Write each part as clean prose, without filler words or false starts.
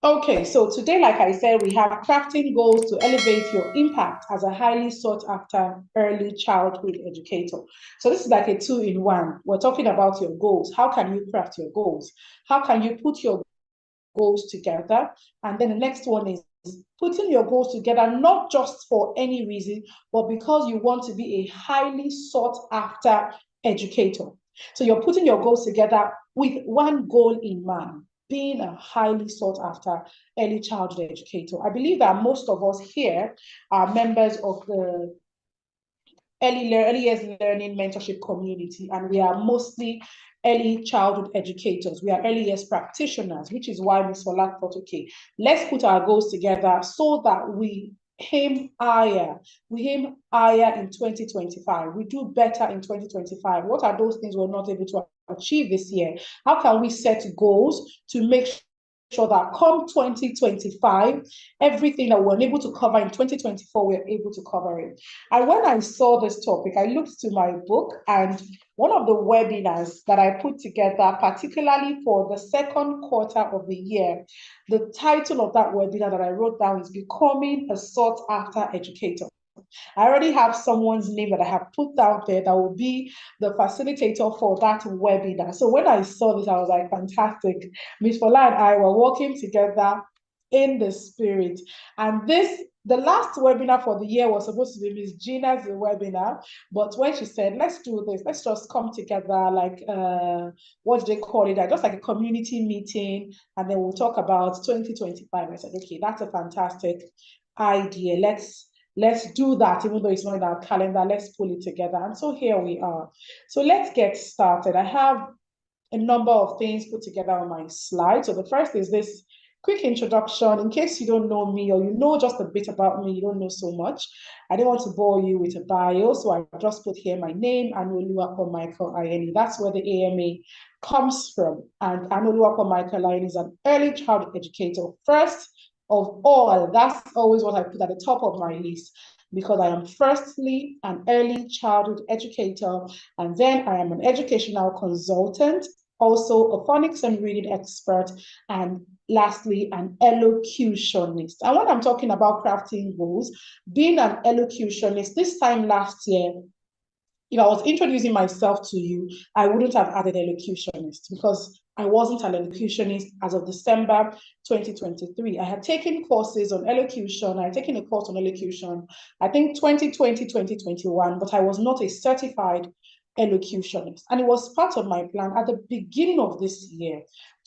Okay, so today, like I said, we have crafting goals to elevate your impact as a highly sought after early childhood educator. So, this is like a two-in-one. We're talking about your goals. How can you craft your goals? How can you put your goals together? And then the next one is putting your goals together, not just for any reason, but because you want to be a highly sought after educator. So, you're putting your goals together with one goal in mind, being a highly sought after early childhood educator. I believe that most of us here are members of the early years learning mentorship community, and we are mostly early childhood educators. We are early years practitioners, which is why Ms. Fola thought, okay, let's put our goals together so that we aim higher. We aim higher in 2025. We do better in 2025. What are those things we're not able to achieve this year? How can we set goals to make sure that come 2025, everything that we're able to cover in 2024, we're able to cover it. And when I saw this topic, I looked to my book, and one of the webinars that I put together, particularly for the second quarter of the year, the title of that webinar that I wrote down is Becoming a Sought After Educator. I already have someone's name that I have put down there that will be the facilitator for that webinar. So when I saw this, I was like, fantastic. Miss Fola and I were working together in the spirit. And the last webinar for the year was supposed to be Miss Gina's webinar, but when she said, let's do this, let's just come together, like, what do they call it? Just like a community meeting, and then we'll talk about 2025. I said, okay, that's a fantastic idea. Let's do that, even though it's not in our calendar. Let's pull it together. And so here we are. So let's get started. I have a number of things put together on my slide. So the first is this quick introduction. In case you don't know me, or you know just a bit about me, you don't know so much, I don't want to bore you with a bio. So I just put here my name, Anuoluwapo Michael-Ayeni. That's where the AMA comes from. And Anuoluwapo Michael-Ayeni is an early childhood educator. First of all, that's always what I put at the top of my list, because I am firstly an early childhood educator, and then I am an educational consultant, also a phonics and reading expert, and lastly, an elocutionist. And when I'm talking about crafting goals, being an elocutionist, this time last year, if I was introducing myself to you, I wouldn't have added elocutionist, because I wasn't an elocutionist as of December 2023. I had taken courses on elocution. I had taken a course on elocution, I think 2020, 2021, but I was not a certified elocutionist. And it was part of my plan at the beginning of this year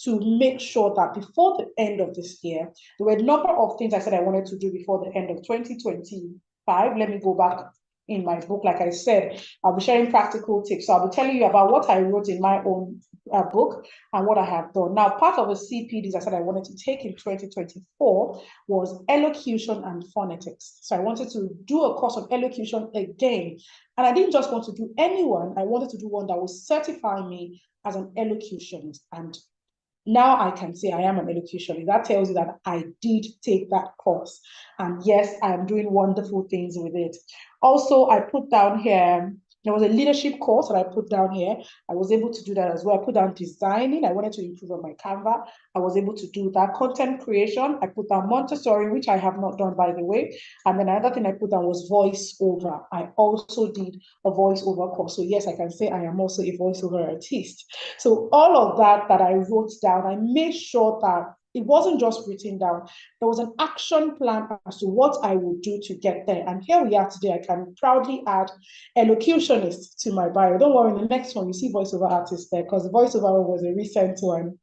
to make sure that before the end of this year, there were a number of things I said I wanted to do before the end of 2025. Let me go back in my book. Like I said, I'll be sharing practical tips. So I'll be telling you about what I wrote in my own book and what I have done. Now, part of the CPDs I said I wanted to take in 2024 was elocution and phonetics. So I wanted to do a course on elocution again. And I didn't just want to do any one, I wanted to do one that would certify me as an elocutionist. And now I can say I am an elocutionist. That tells you that I did take that course. And yes, I am doing wonderful things with it. Also, I put down here, there was a leadership course that I put down here. I was able to do that as well. I put down designing. I wanted to improve on my Canva. I was able to do that. Content creation. I put down Montessori, which I have not done, by the way. And then another thing I put down was voiceover. I also did a voiceover course. So yes, I can say I am also a voiceover artist. So all of that I wrote down, I made sure that it wasn't just written down. There was an action plan as to what I would do to get there. And here we are today. I can proudly add elocutionist to my bio. Don't worry, in the next one, you see voiceover artist there, because the voiceover was a recent one.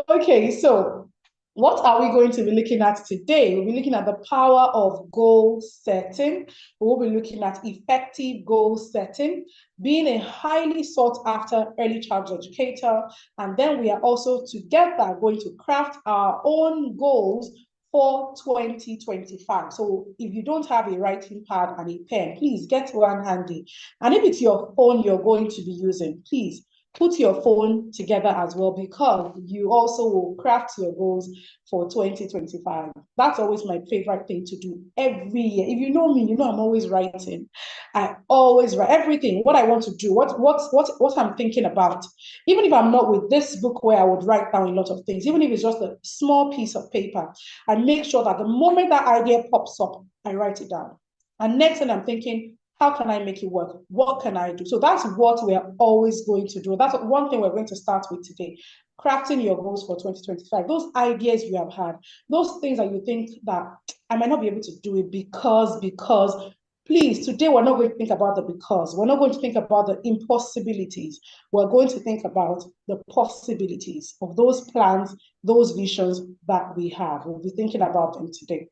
Okay, so what are we going to be looking at today? We'll be looking at the power of goal setting. We'll be looking at effective goal setting, being a highly sought after early childhood educator. And then we are also together going to craft our own goals for 2025. So if you don't have a writing pad and a pen, please get one handy. And if it's your phone you're going to be using, please put your phone together as well, because you also will craft your goals for 2025. That's always my favorite thing to do every year. If you know me, you know I'm always writing. I always write everything, what I want to do, what I'm thinking about. Even if I'm not with this book where I would write down a lot of things, even if it's just a small piece of paper, I make sure that the moment that idea pops up, I write it down. And next thing I'm thinking, how can I make it work? What can I do? So that's what we're always going to do. That's one thing we're going to start with today. Crafting your goals for 2025. Those ideas you have had, those things that you think that I might not be able to do it because, please, today we're not going to think about the because. We're not going to think about the impossibilities. We're going to think about the possibilities of those plans, those visions that we have. We'll be thinking about them today.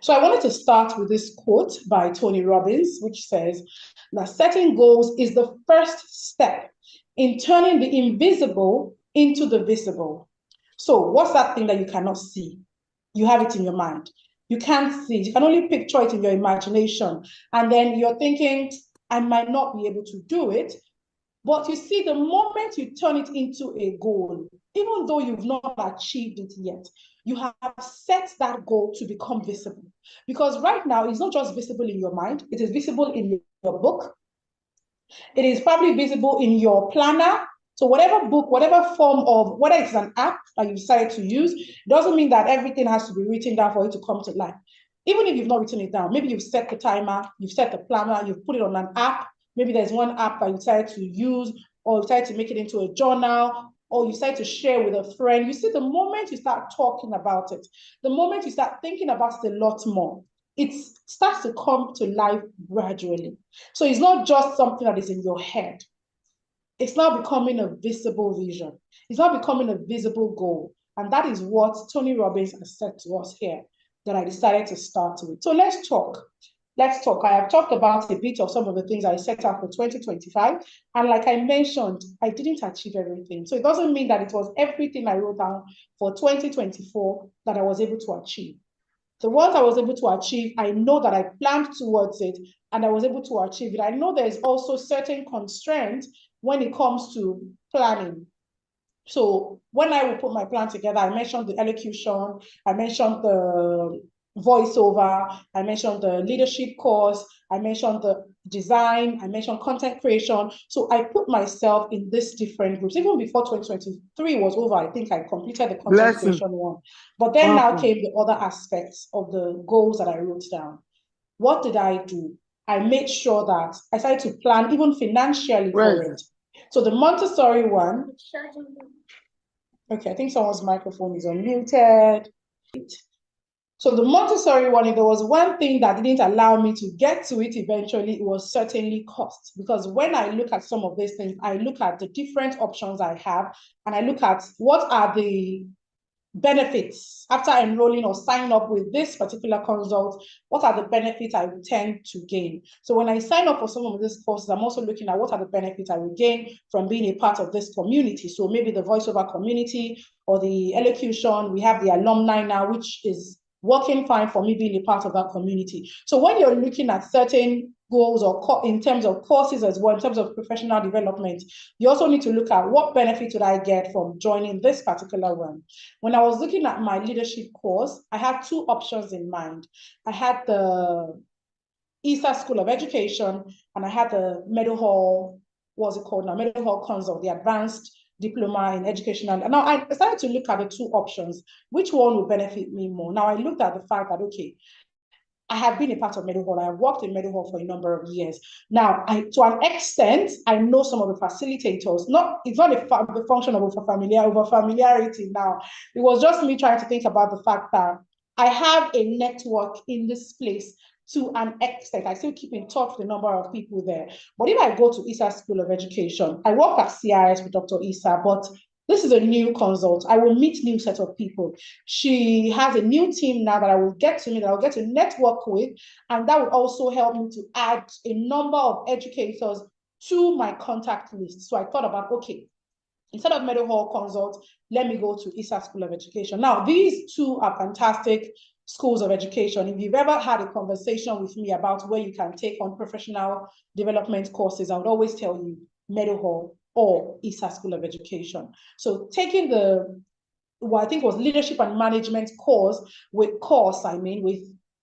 So I wanted to start with this quote by Tony Robbins, which says that setting goals is the first step in turning the invisible into the visible. So what's that thing that you cannot see? You have it in your mind. You can't see it. You can only picture it in your imagination. And then you're thinking, I might not be able to do it. But you see, the moment you turn it into a goal, even though you've not achieved it yet, you have set that goal to become visible. Because right now, it's not just visible in your mind, it is visible in your book. It is probably visible in your planner. So whatever book, whatever form of, whether it's an app that you decide to use, doesn't mean that everything has to be written down for it to come to life. Even if you've not written it down, maybe you've set the timer, you've set the planner, you've put it on an app. Maybe there's one app that you decide to use, or you decide to make it into a journal, or you decide to share with a friend. You see, the moment you start talking about it, the moment you start thinking about it a lot more, it starts to come to life gradually. So it's not just something that is in your head. It's now becoming a visible vision. It's now becoming a visible goal. And that is what Tony Robbins has said to us here that I decided to start with. So let's talk. Let's talk. I have talked about a bit of some of the things I set out for 2025. And like I mentioned, I didn't achieve everything. So it doesn't mean that it was everything I wrote down for 2024 that I was able to achieve. The ones I was able to achieve, I know that I planned towards it and I was able to achieve it. I know there's also certain constraints when it comes to planning. So when I will put my plan together, I mentioned the elocution, I mentioned the voiceover, I mentioned the leadership course, I mentioned the design, I mentioned content creation. So I put myself in these different groups. Even before 2023 was over, I think I completed the content creation one. But then now came the other aspects of the goals that I wrote down. What did I do? I made sure that I started to plan even financially for it. So the Montessori one, okay, I think someone's microphone is unmuted. So the Montessori one, if there was one thing that didn't allow me to get to it eventually, it was certainly cost. Because when I look at some of these things, I look at the different options I have, and I look at what are the benefits after enrolling or signing up with this particular consult. What are the benefits I would tend to gain? So when I sign up for some of these courses, I'm also looking at what are the benefits I would gain from being a part of this community. So maybe the voiceover community or the elocution. We have the alumni now, which is working fine for me being a part of that community. So when you're looking at certain goals or in terms of courses as well, in terms of professional development, you also need to look at what benefit would I get from joining this particular one. When I was looking at my leadership course, I had two options in mind. I had the ESA School of Education, and I had the Meadowhall, what's it called now? Meadowhall Consult, the Advanced Diploma in Education. And now I started to look at the two options. Which one would benefit me more? Now I looked at the fact that, okay, I have been a part of Meadowhall. I have worked in Meadowhall for a number of years. Now, to an extent, I know some of the facilitators. It's not the function of familiarity now. It was just me trying to think about the fact that I have a network in this place to an extent. I still keep in touch with a number of people there. But if I go to ESA School of Education, I work at CIS with Dr. Isa, but this is a new consult. I will meet new set of people. She has a new team now that I will get to meet, that I will get to network with, and that will also help me to add a number of educators to my contact list. So I thought about, okay, instead of Meadowhall Consult, let me go to ESA School of Education. Now, these two are fantastic schools of education. If you've ever had a conversation with me about where you can take on professional development courses, I would always tell you Meadowhall or ISA School of Education. So taking the, what I think was leadership and management course with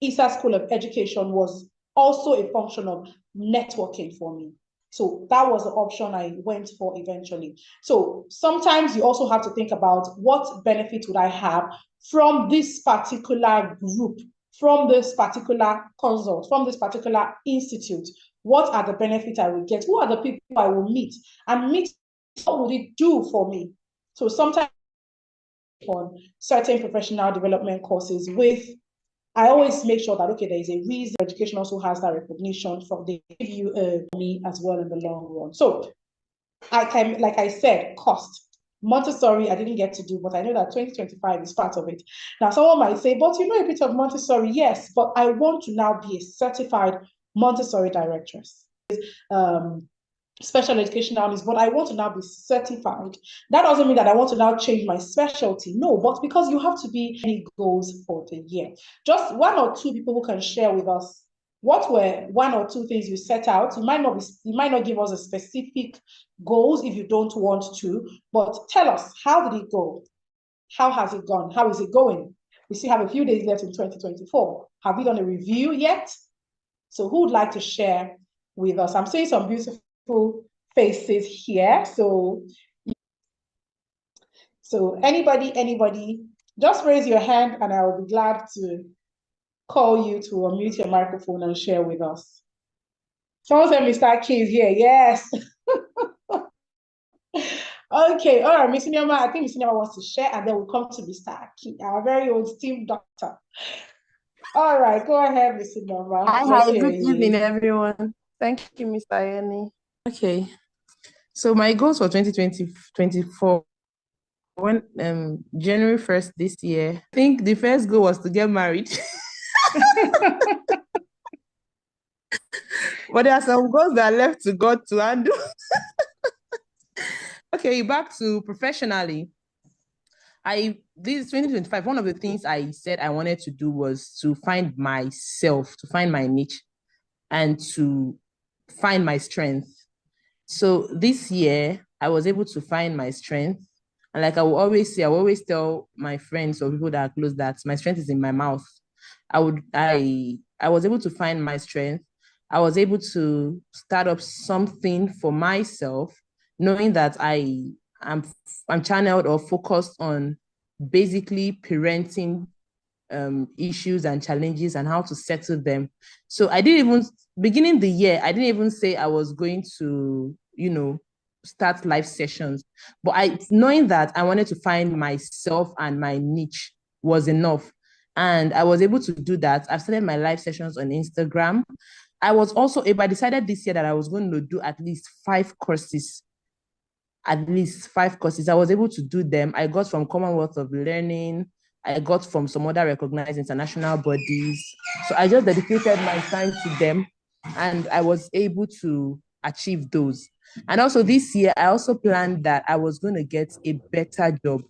ISA School of Education was also a function of networking for me. So that was the option I went for eventually. So sometimes you also have to think about what benefit would I have from this particular group, from this particular consult, from this particular institute. What are the benefits I will get? Who are the people I will meet? And meet, what would it do for me? So sometimes on certain professional development courses with, I always make sure that, okay, there is a reason. Education also has that recognition from, they give you me as well in the long run. So I can, like I said, cost. Montessori, I didn't get to do, but I know that 2025 is part of it. Now, someone might say, but you know a bit of Montessori. Yes, but I want to now be a certified Montessori directress. Special education analyst, but I want to now be certified. That doesn't mean that I want to now change my specialty. No, but because you have to be any goals for the year. Just one or two people who can share with us what were one or two things you set out. You might not give us a specific goals if you don't want to, but tell us, how did it go? How has it gone? How is it going? We still have a few days left in 2024. Have we done a review yet? So who would like to share with us? I'm seeing some beautiful faces here. So anybody, just raise your hand and I will be glad to call you to unmute your microphone and share with us. Someone said Mr. K is here. Yes. Okay. All right, Miss Nyama, I think Miss Nyama wants to share, and then we'll come to Mr. Aki, our very own Steve Doctor. All right, go ahead, Miss Nyama. Hi, good evening, everyone. Thank you, Mr. Ayeni. Okay. So my goals for 2024, when January 1st this year, I think the first goal was to get married. But there are some goals that are left to God to handle. Okay, back to professionally. This 2025, one of the things I said I wanted to do was to find myself, to find my niche, and to find my strength. So this year, I was able to find my strength. And like I will always say, I will always tell my friends or people that are close that my strength is in my mouth. I was able to find my strength. I was able to start up something for myself, knowing that I'm channeled or focused on basically parenting issues and challenges and how to settle them. So I didn't even, beginning the year, I didn't even say I was going to, start live sessions. But knowing that I wanted to find myself and my niche was enough. And I was able to do that. I've started my live sessions on Instagram. I decided this year that I was going to do at least 5 courses. I was able to do them. I got from Commonwealth of Learning. I got from some other recognized international bodies. So I just dedicated my time to them and I was able to achieve those. And also this year, I also planned that I was going to get a better job.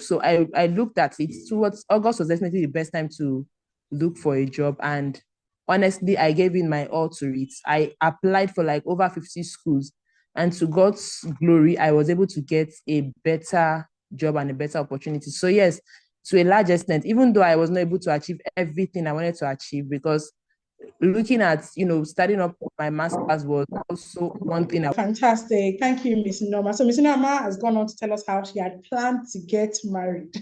So I looked at it towards August was definitely the best time to look for a job. And honestly, I gave in my all to it. I applied for like over 50 schools. And to God's glory, I was able to get a better job and a better opportunity. So yes, to a large extent, even though I was not able to achieve everything I wanted to achieve, because looking at, starting up my master's was also one thing. Fantastic. Thank you, Miss Norma. So Miss Norma has gone on to tell us how she had planned to get married.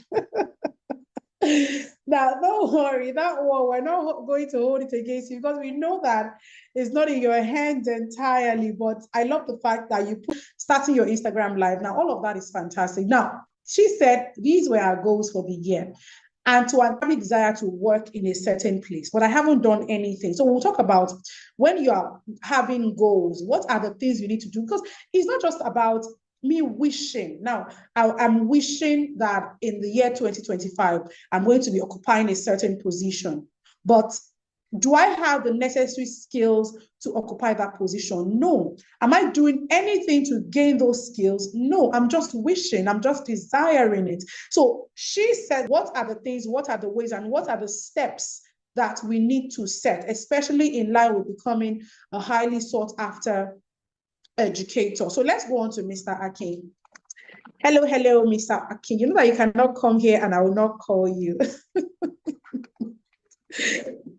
Now, don't worry, that one, we're not going to hold it against you because we know that it's not in your hands entirely. But I love the fact that you put starting your Instagram live. Now, all of that is fantastic. Now, she said these were our goals for the year and to have a desire to work in a certain place, but I haven't done anything. So we'll talk about when you are having goals, what are the things you need to do? Because it's not just about me wishing. Now, I'm wishing that in the year 2025, I'm going to be occupying a certain position. But do I have the necessary skills to occupy that position? No. Am I doing anything to gain those skills? No. I'm just wishing. I'm just desiring it. So she said, what are the things, what are the ways, and what are the steps that we need to set, especially in line with becoming a highly sought after educator. So let's go on to Mr. Akin. Hello, Mr. Akin. You know that you cannot come here and I will not call you.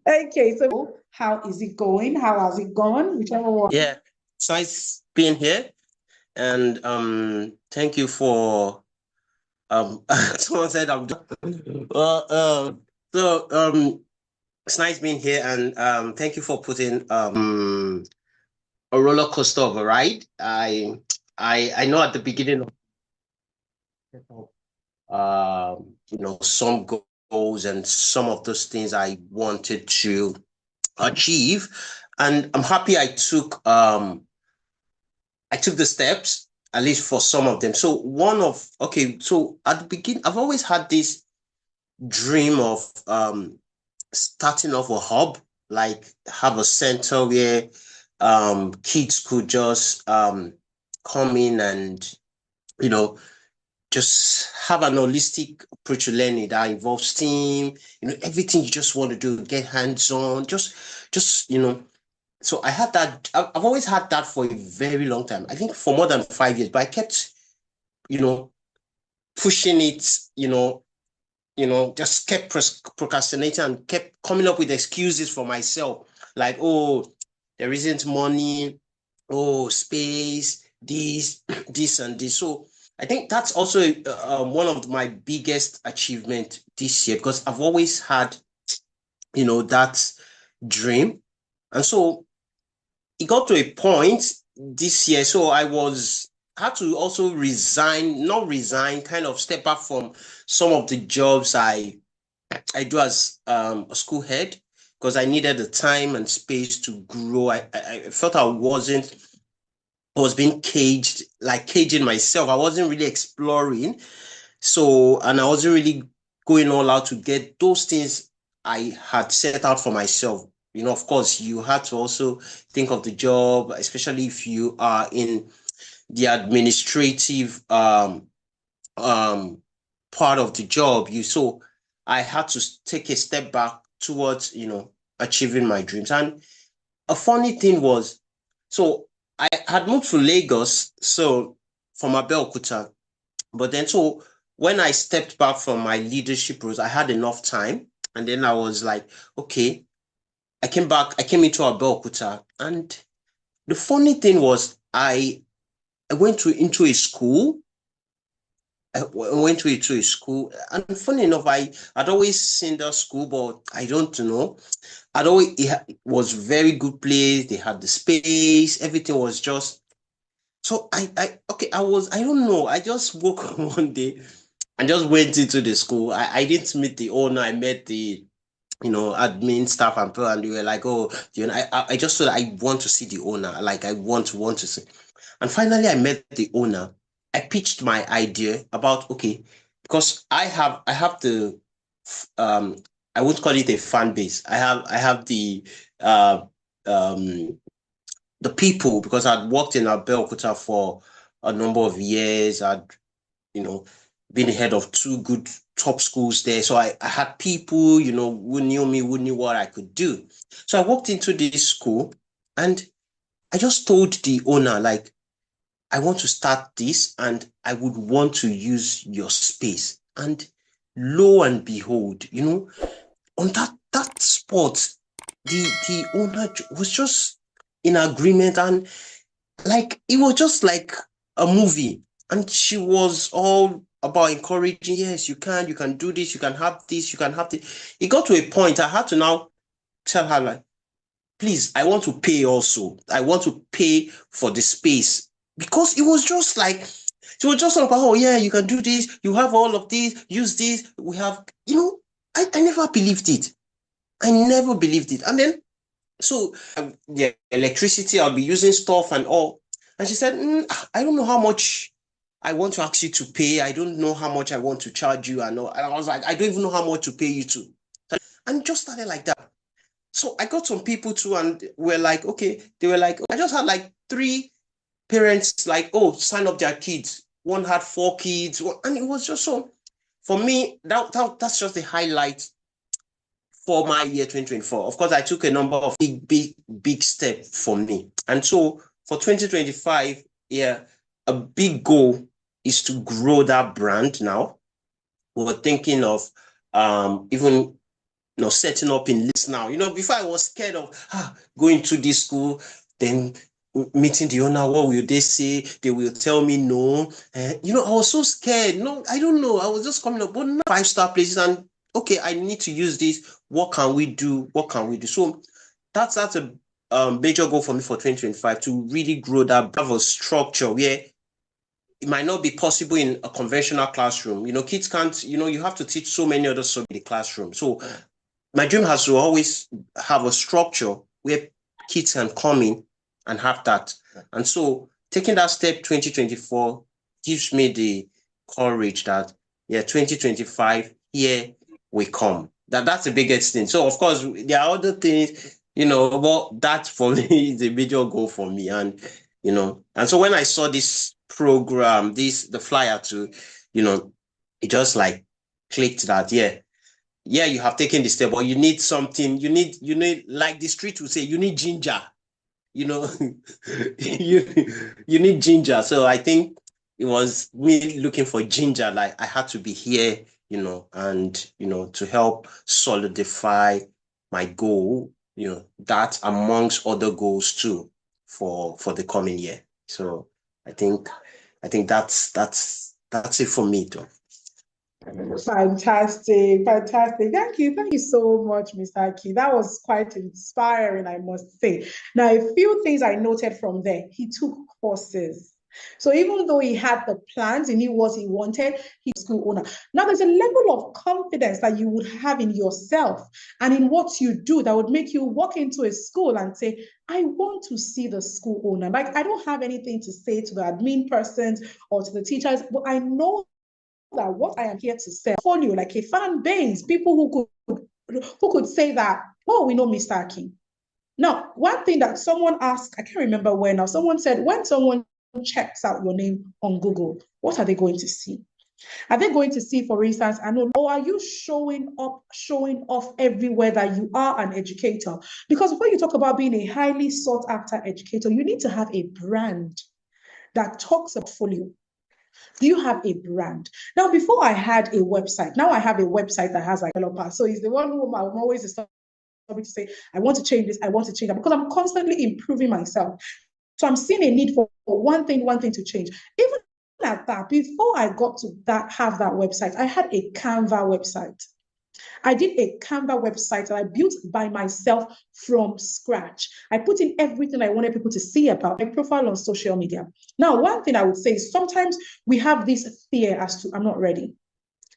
Okay, so how is it going? How has it gone? Whichever one. Yeah, it's nice being here. And thank you for someone said I'm done. It's nice being here, and thank you for putting a roller coaster of a ride. I know at the beginning of some goals and some of those things I wanted to achieve, and I'm happy I took the steps, at least for some of them. So so at the beginning, I've always had this dream of starting off a hub, like have a center where kids could just come in and just have an holistic approach to learning that involves STEAM, everything you just want to do, get hands-on, just so I had that. I've always had that for a very long time. I think for more than 5 years, but I kept, pushing it, just kept procrastinating and kept coming up with excuses for myself. Like, oh, there isn't money, oh, space, this, this and this. So I think that's also one of my biggest achievement this year, because I've always had, that dream. And so it got to a point this year. So had to also kind of step back from some of the jobs I do as a school head, because I needed the time and space to grow. I felt I was being caging myself. I wasn't really exploring. So, and I wasn't really going all out to get those things I had set out for myself. Of course, you had to also think of the job, especially if you are in the administrative part of the job. So I had to take a step back towards, achieving my dreams. And a funny thing was, so I had moved to Lagos, so from Abeokuta, but then so when I stepped back from my leadership roles, I had enough time, and then I was like, okay, I came into Abeokuta, and the funny thing was I went into a school. I went to a school, and funny enough, I'd always seen that school, but I don't know. It was very good place. They had the space. Everything was just. So I don't know. I just woke up one day and just went into the school. I didn't meet the owner. I met the admin staff and people, and they were like, oh, I just thought I want to see the owner. Like, I want to see. And finally, I met the owner. I pitched my idea about, okay, because I have the, I won't call it a fan base. I have the people, because I'd worked in Abeokuta for a number of years. I'd, been head of 2 good top schools there. So I had people, who knew me, who knew what I could do. So I walked into this school and I just told the owner, like, I want to start this and I would want to use your space. And lo and behold, on that spot, the owner was just in agreement, and like, it was just like a movie. And she was all about encouraging, yes, you can do this, you can have this, you can have this. It got to a point I had to now tell her, like, please, I want to pay also. I want to pay for the space, because it was just like, she was just all about, oh yeah, you can do this, you have all of this, use this, we have, I never believed it. I never believed it. And then, so the electricity, I'll be using stuff and all. And she said, I don't know how much I want to ask you to pay. I don't know how much I want to charge you. And I was like, I don't even know how much to pay you to. And it just started like that. So I got some people too, and we're like, okay, they were like, I just had like 3 parents, like, oh, sign up their kids. One had 4 kids. And it was just so, for me, that's just the highlight for my year 2024. Of course, I took a number of big steps for me. And so for 2025, yeah, a big goal is to grow that brand now. We're thinking of even setting up in lists now. Before I was scared of going to this school, then meeting the owner. What will they say? They will tell me no. I was so scared. No, I don't know. I was just coming up, but now 5-star places, and okay, I need to use this. What can we do? What can we do? So that's a major goal for me for 2025, to really grow that, have a structure where it might not be possible in a conventional classroom. Kids can't, you have to teach so many other subjects in the classroom. So my dream has to always have a structure where kids can come in and have that. And so taking that step 2024 gives me the courage that, 2025, here we come. That's the biggest thing. So of course, there are other things, but that for me is a major goal for me. And, and so when I saw this program, the flyer to, it just like clicked that, you have taken the step, but you need something, you need, like the street would say, you need ginger, you need ginger. So I think it was me looking for ginger, like I had to be here, and, to help solidify my goal, that amongst other goals too, for the coming year. So I think that's it for me though. Fantastic. Thank you so much, Mr. Aki. That was quite inspiring, I must say. Now, a few things I noted from there. He took courses. So even though he had the plans, he knew what he wanted, he's a school owner. Now, there's a level of confidence that you would have in yourself and in what you do that would make you walk into a school and say, I want to see the school owner. Like, I don't have anything to say to the admin persons or to the teachers, but I know that what I am here to say, follow like a fan base, people who could say that, oh, we know Mr. Aki. Now, one thing that someone asked, I can't remember when now, someone said, when someone checks out your name on Google, what are they going to see? Are they going to see, for instance, or are you showing off everywhere that you are an educator? Because when you talk about being a highly sought after educator, you need to have a brand that talks about portfolio. Do you have a brand? Now, before I had a website, now I have a website that has like a developer. So he's the one who I'm always to say, I want to change this, I want to change that, because I'm constantly improving myself. So I'm seeing a need for one thing to change. Even at that, before I got to have that website, I had a Canva website. I did a Canva website that I built by myself from scratch. I put in everything I wanted people to see about my profile on social media. Now, one thing I would say is sometimes we have this fear as to, I'm not ready.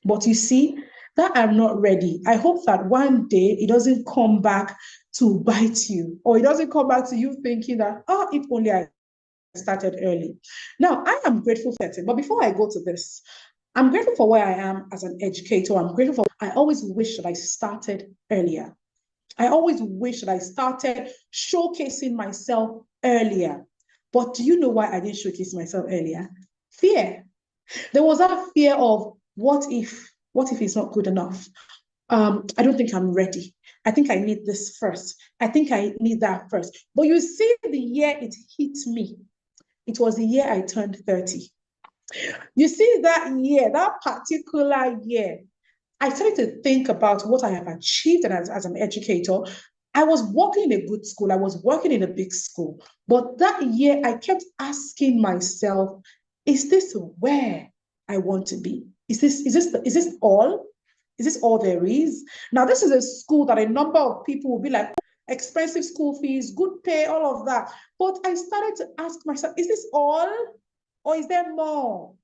But you see, that I'm not ready, I hope that one day it doesn't come back to bite you, or it doesn't come back to you thinking that, if only I started early. Now, I am grateful for that. But before I go to this, I'm grateful for where I am as an educator. I'm grateful for, I always wish that I started earlier. I always wish that I started showcasing myself earlier. But do you know why I didn't showcase myself earlier? Fear. There was that fear of, what if it's not good enough? I don't think I'm ready. I think I need this first. I think I need that first. But you see, the year it hit me, it was the year I turned 30. You see, that year, that particular year, I started to think about what I have achieved as an educator. I was working in a good school. I was working in a big school. But that year, I kept asking myself, is this where I want to be? Is this all? Is this all there is? Now, this is a school that a number of people will be like, expensive school fees, good pay, all of that. But I started to ask myself, is this all? Or is there more?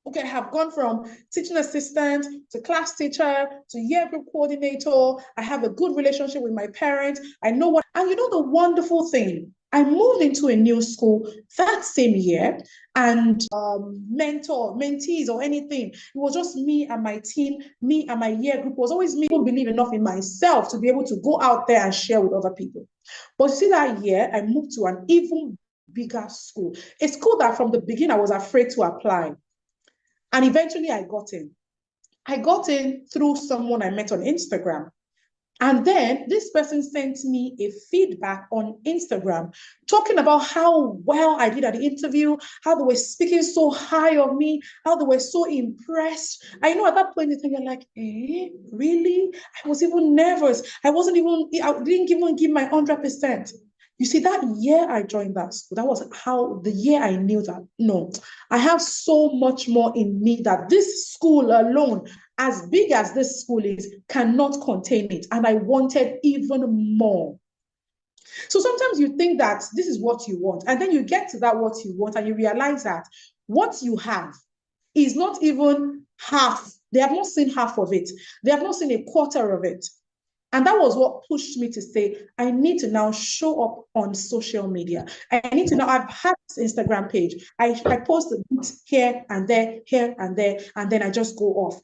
Okay, I have gone from teaching assistant to class teacher to year group coordinator. I have a good relationship with my parents. I know what, and you know the wonderful thing, I moved into a new school that same year, and mentees or anything. It was just me and my team, me and my year group. It was always me who believe enough in myself to be able to go out there and share with other people. But you see, that year, I moved to an even bigger school, a school that from the beginning I was afraid to apply. And eventually I got in. I got in through someone I met on Instagram. And then this person sent me a feedback on Instagram talking about how well I did at the interview, how they were speaking so high of me, how they were so impressed. I know at that point in time, you're like, really? I was even nervous. I didn't even give my 100%. You see, that year I joined that school, that was how the year I knew that, no, I have so much more in me that this school alone, as big as this school is, cannot contain it. And I wanted even more. So sometimes you think that this is what you want, and then you get to that what you want, and you realize that what you have is not even half. They have not seen half of it. They have not seen a quarter of it. And that was what pushed me to say, I need to now show up on social media. I need to now, I've had this Instagram page. I post a bit here and there, and then I just go off.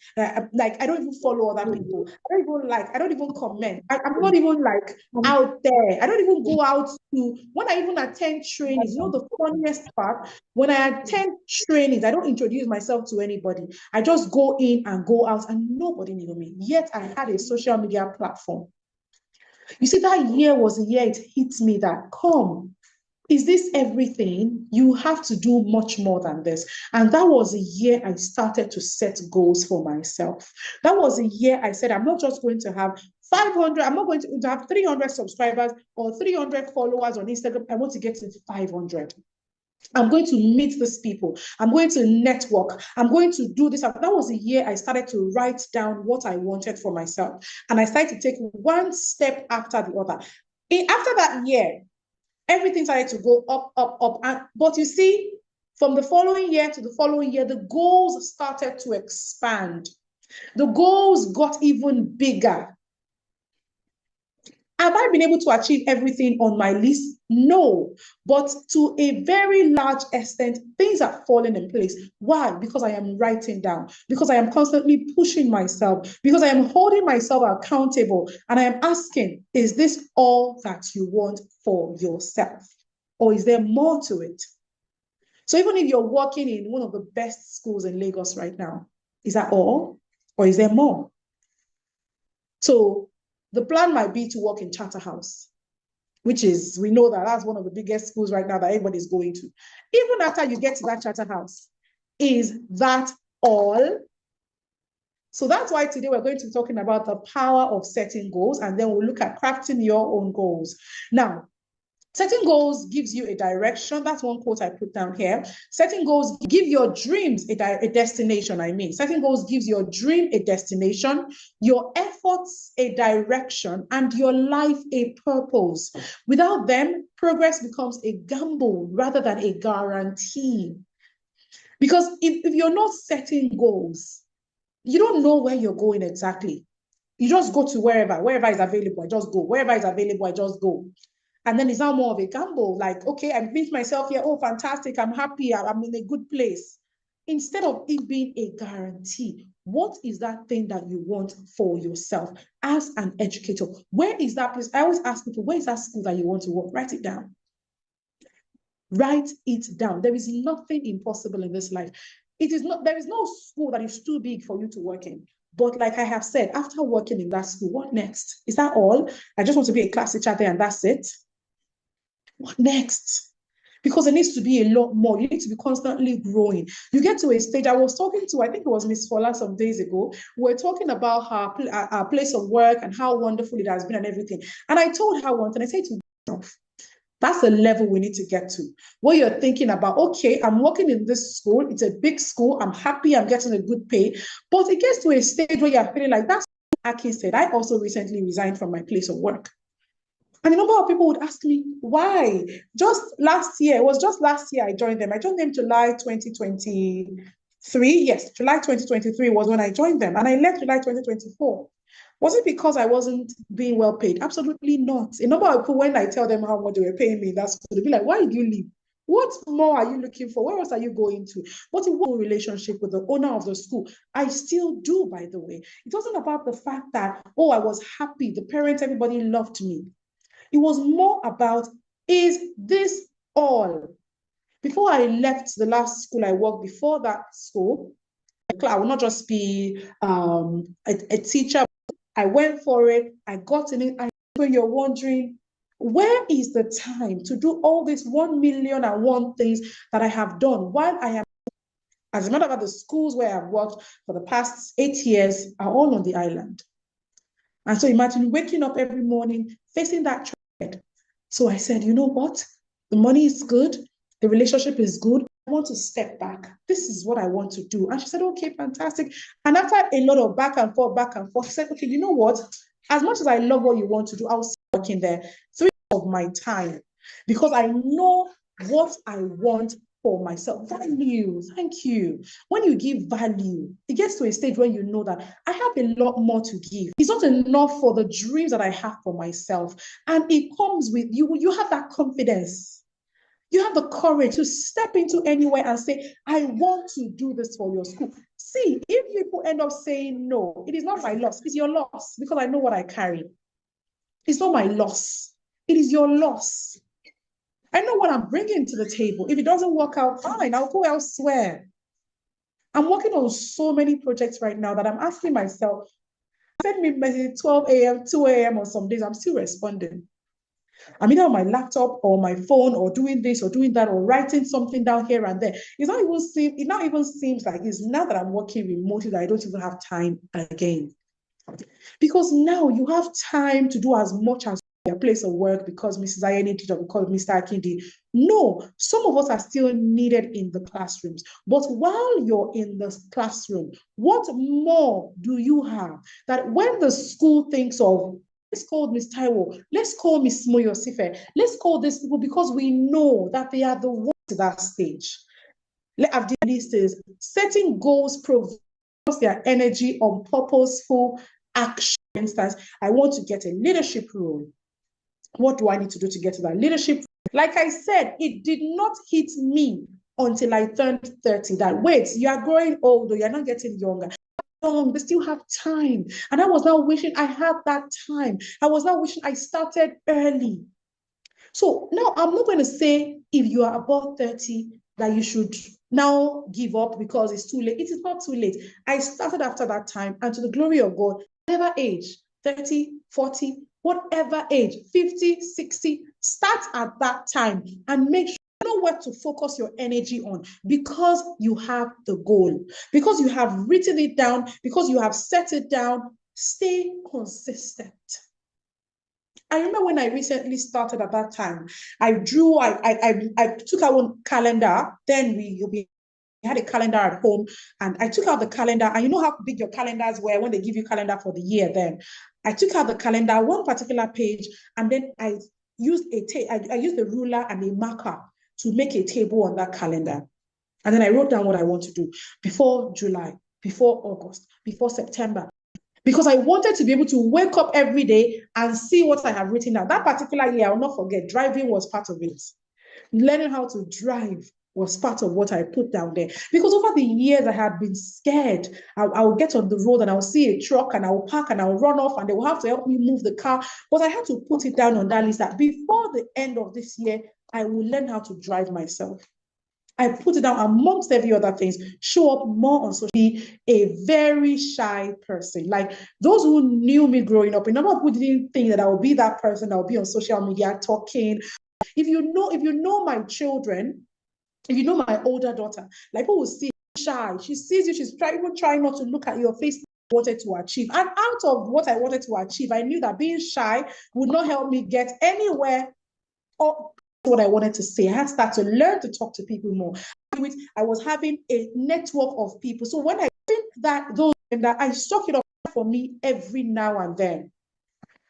Like, I don't even follow other people. I don't even comment. I'm not even like out there. I don't even go out when I even attend trainings, you know, the funniest part, when I attend trainings, I don't introduce myself to anybody. I just go in and go out and nobody knew me. Yet I had a social media platform. You see, that year was the year it hit me that, come, is this everything? You have to do much more than this. And that was the year I started to set goals for myself. That was the year I said, I'm not just going to have 500, I'm not going to have 300 subscribers or 300 followers on Instagram. I want to get to 500. I'm going to meet these people. I'm going to network. I'm going to do this. That was the year I started to write down what I wanted for myself. And I started to take one step after the other. After that year, everything started to go up, up, up. But you see, from the following year to the following year, the goals started to expand. The goals got even bigger. Have I been able to achieve everything on my list? No, but to a very large extent, things are falling in place. Why? Because I am writing down, because I am constantly pushing myself, because I am holding myself accountable, and I am asking, is this all that you want for yourself? Or is there more to it? So even if you're working in one of the best schools in Lagos right now, is that all? Or is there more? So the plan might be to work in Charterhouse, which is, we know that that's one of the biggest schools right now that everybody's going to. Even after you get to that Charterhouse, is that all? So that's why today we're going to be talking about the power of setting goals, and then we'll look at crafting your own goals. Now, setting goals gives you a direction. That's one quote I put down here. Setting goals give your dreams a destination, Setting goals gives your dream a destination, your efforts a direction, and your life a purpose. Without them, progress becomes a gamble rather than a guarantee. Because if you're not setting goals, you don't know where you're going exactly. You just go to wherever is available, I just go. Wherever is available, I just go. And then it's now more of a gamble. Like, okay, I'm thinking myself here, oh, fantastic, I'm happy, I'm in a good place. Instead of it being a guarantee, what is that thing that you want for yourself as an educator? Where is that place? I always ask people, where is that school that you want to work? Write it down. Write it down. There is nothing impossible in this life. There is no school that is too big for you to work in. But like I have said, after working in that school, what next? Is that all? I just want to be a class teacher there and that's it. What next? Because it needs to be a lot more. You need to be constantly growing. You get to a stage, I was talking to, I think it was Miss Fola some days ago, we were talking about her place of work and how wonderful it has been and everything. And I told her once, and I said to myself, that's the level we need to get to. Where you're thinking about, okay, I'm working in this school, it's a big school, I'm happy, I'm getting a good pay. But it gets to a stage where you're feeling like, that's what Aki said. I also recently resigned from my place of work. And a number of people would ask me, why? Just last year I joined them. I joined them July 2023. Yes, July 2023 was when I joined them. And I left July 2024. Was it because I wasn't being well paid? Absolutely not. A number of people, when I tell them how much they were paying me, they'll be like, why did you leave? What more are you looking for? Where else are you going to? What a whole relationship with the owner of the school. I still do, by the way. It wasn't about the fact that, oh, I was happy. The parents, everybody loved me. It was more about, is this all? Before I left the last school I worked, before that school, I will not just be a teacher, I went for it. I got in it. And when you're wondering, where is the time to do all these 1,000,001 things that I have done while I am, as a matter of fact, the schools where I've worked for the past 8 years are all on the island. And so imagine waking up every morning, facing that thread. So I said, you know what? The money is good. The relationship is good. I want to step back. This is what I want to do. And she said, okay, fantastic. And after a lot of back and forth, she said, okay, you know what? As much as I love what you want to do, I'll start working there 3 of my time because I know what I want for myself. Value. Thank you. When you give value, it gets to a stage where you know that I have a lot more to give. It's not enough for the dreams that I have for myself. And it comes with you. You have that confidence. You have the courage to step into anywhere and say, I want to do this for your school. See, if people end up saying no, it is not my loss. It's your loss because I know what I carry. It's not my loss. It is your loss. I know what I'm bringing to the table. If it doesn't work out, fine, I'll go elsewhere. I'm working on so many projects right now that I'm asking myself, send me message 12 a.m., 2 a.m. on some days, I'm still responding. I'm either on my laptop or my phone or doing this or doing that or writing something down here and there. It not even seems like it's now that I'm working remotely that I don't even have time again. Because now you have time to do as much as your place of work because Mrs. Ayeni did or because Mr. Akin did. No, some of us are still needed in the classrooms. But while you're in the classroom, what more do you have that when the school thinks of, let's call Miss Taiwo, let's call Miss Moyosife, let's call these people because we know that they are the ones at that stage. I've listed setting goals provides their energy on purposeful action. For instance, I want to get a leadership role. What do I need to do to get to that leadership? Like I said, it did not hit me until I turned 30 that, wait, you are growing older, you're not getting younger. We still have time. And I was now wishing I had that time. I was now wishing I started early. So now I'm not going to say if you are above 30 that you should now give up because it's too late. It is not too late. I started after that time, and to the glory of God, whatever age, 30, 40, whatever age, 50, 60, start at that time and make sure you know where to focus your energy on because you have the goal, because you have written it down, because you have set it down. Stay consistent. I remember when I recently started at that time, I took our own calendar. Then we had a calendar at home, and I took out the calendar. And you know how big your calendars were when they give you calendar for the year. Then I took out the calendar, one particular page, and then I used I used the ruler and a marker to make a table on that calendar. And then I wrote down what I want to do before July, before August, before September. Because I wanted to be able to wake up every day and see what I have written down. That particular year, I'll not forget, driving was part of it. Learning how to drive was part of what I put down there. Because over the years, I had been scared. I will get on the road and I'll see a truck and I'll park and I'll run off and they will have to help me move the car. But I had to put it down on that list that before the end of this year, I will learn how to drive myself. I put it down amongst every other things, show up more on social media, a very shy person. Like those who knew me growing up, a number of people didn't think that I would be that person that would be on social media talking. If you know my children, if you know my older daughter, like people will see shy. She sees you, she's even trying not to look at your face wanted to achieve. And out of what I wanted to achieve, I knew that being shy would not help me get anywhere or what I wanted to say. I had to start to learn to talk to people more. I was having a network of people. So when I think that I stuck it up for me every now and then.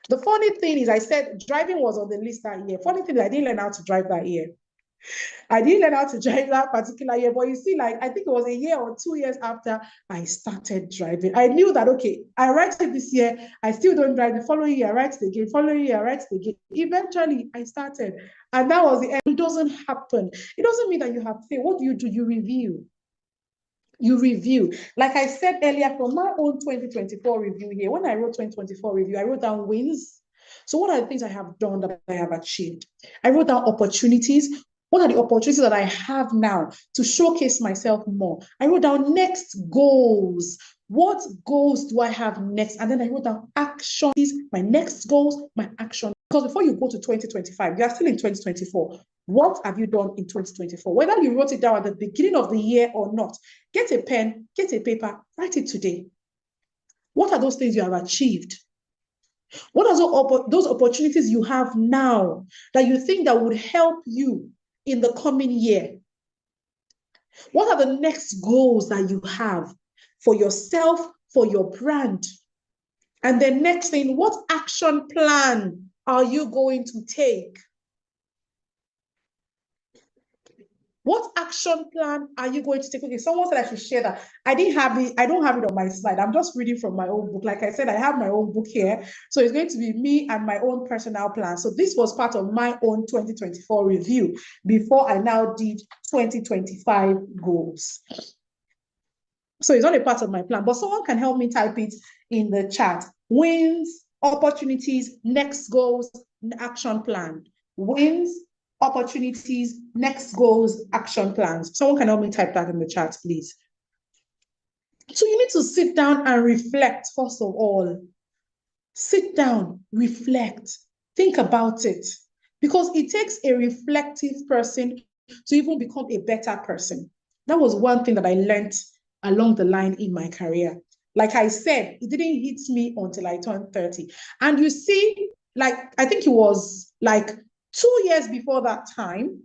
The funny thing is, I said driving was on the list that year. Funny thing is, I didn't learn how to drive that year. I didn't learn how to drive that particular year, but you see, like, I think it was a year or 2 years after I started driving. I knew that, okay, I write it this year, I still don't drive. The following year, I write it again. Following year, I write it again. Eventually, I started. And that was the end. It doesn't happen. It doesn't mean that you have failed. What do? You review. You review. Like I said earlier, from my own 2024 review here, when I wrote 2024 review, I wrote down wins. So what are the things I have done that I have achieved? I wrote down opportunities. What are the opportunities that I have now to showcase myself more? I wrote down next goals. What goals do I have next? And then I wrote down actions, my next goals, my action. Because before you go to 2025, you are still in 2024. What have you done in 2024? Whether you wrote it down at the beginning of the year or not, get a pen, get a paper, write it today. What are those things you have achieved? What are those opportunities you have now that you think that would help you in the coming year? What are the next goals that you have for yourself, for your brand? And the next thing, what action plan are you going to take? What action plan are you going to take? Okay, someone said I should share that. I don't have it on my slide. I'm just reading from my own book. Like I said, I have my own book here. So it's going to be me and my own personal plan. So this was part of my own 2024 review before I now did 2025 goals. So it's not a part of my plan, but someone can help me type it in the chat. Wins, opportunities, next goals, action plan. Wins, opportunities, next goals, action plans. Someone can help me type that in the chat, please. So you need to sit down and reflect, first of all. Sit down, reflect, think about it. Because it takes a reflective person to even become a better person. That was one thing that I learned along the line in my career. Like I said, it didn't hit me until I turned 30. And you see, like, I think it was like 2 years before that time,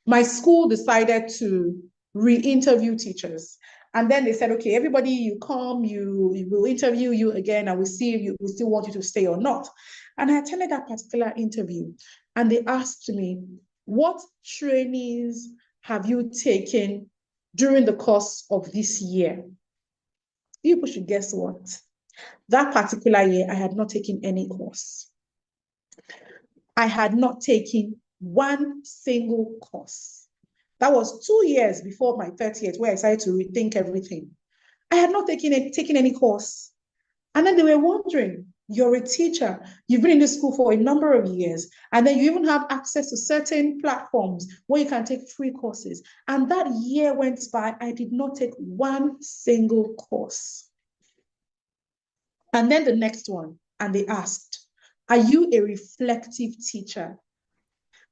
my school decided to re-interview teachers. And then they said, okay, everybody, you come, we will interview you again, and we'll see if we still want you to stay or not. And I attended that particular interview, and they asked me, what trainings have you taken during the course of this year? You should guess what? That particular year, I had not taken any course. I had not taken one single course. That was 2 years before my 30th, where I decided to rethink everything. I had not taken any course. And then they were wondering, you're a teacher, you've been in this school for a number of years, and then you even have access to certain platforms where you can take free courses. And that year went by, I did not take one single course. And then the next one, and they asked, are you a reflective teacher?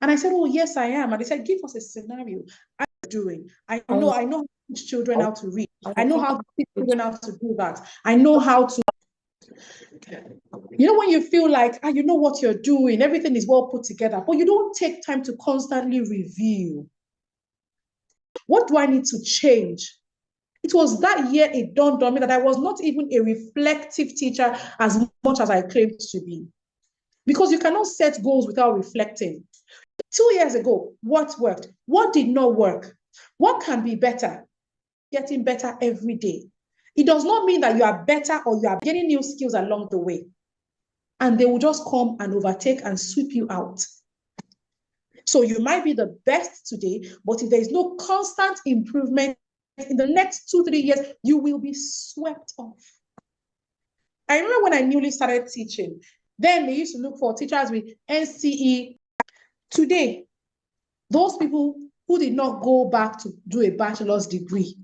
And I said, oh, yes, I am. And they said, give us a scenario. I'm doing. I know how to teach children how to read. I know how to teach children how to do that. I know how to, when you feel like, you know what you're doing, everything is well put together, but you don't take time to constantly review. What do I need to change? It was that year it dawned on me that I was not even a reflective teacher as much as I claimed to be. Because you cannot set goals without reflecting. 2 years ago, what worked? What did not work? What can be better? Getting better every day. It does not mean that you are better or you are getting new skills along the way. And they will just come and overtake and sweep you out. So you might be the best today, but if there is no constant improvement in the next 2-3 years, you will be swept off. I remember when I newly started teaching, then they used to look for teachers with NCE. Today, those people who did not go back to do a bachelor's degree,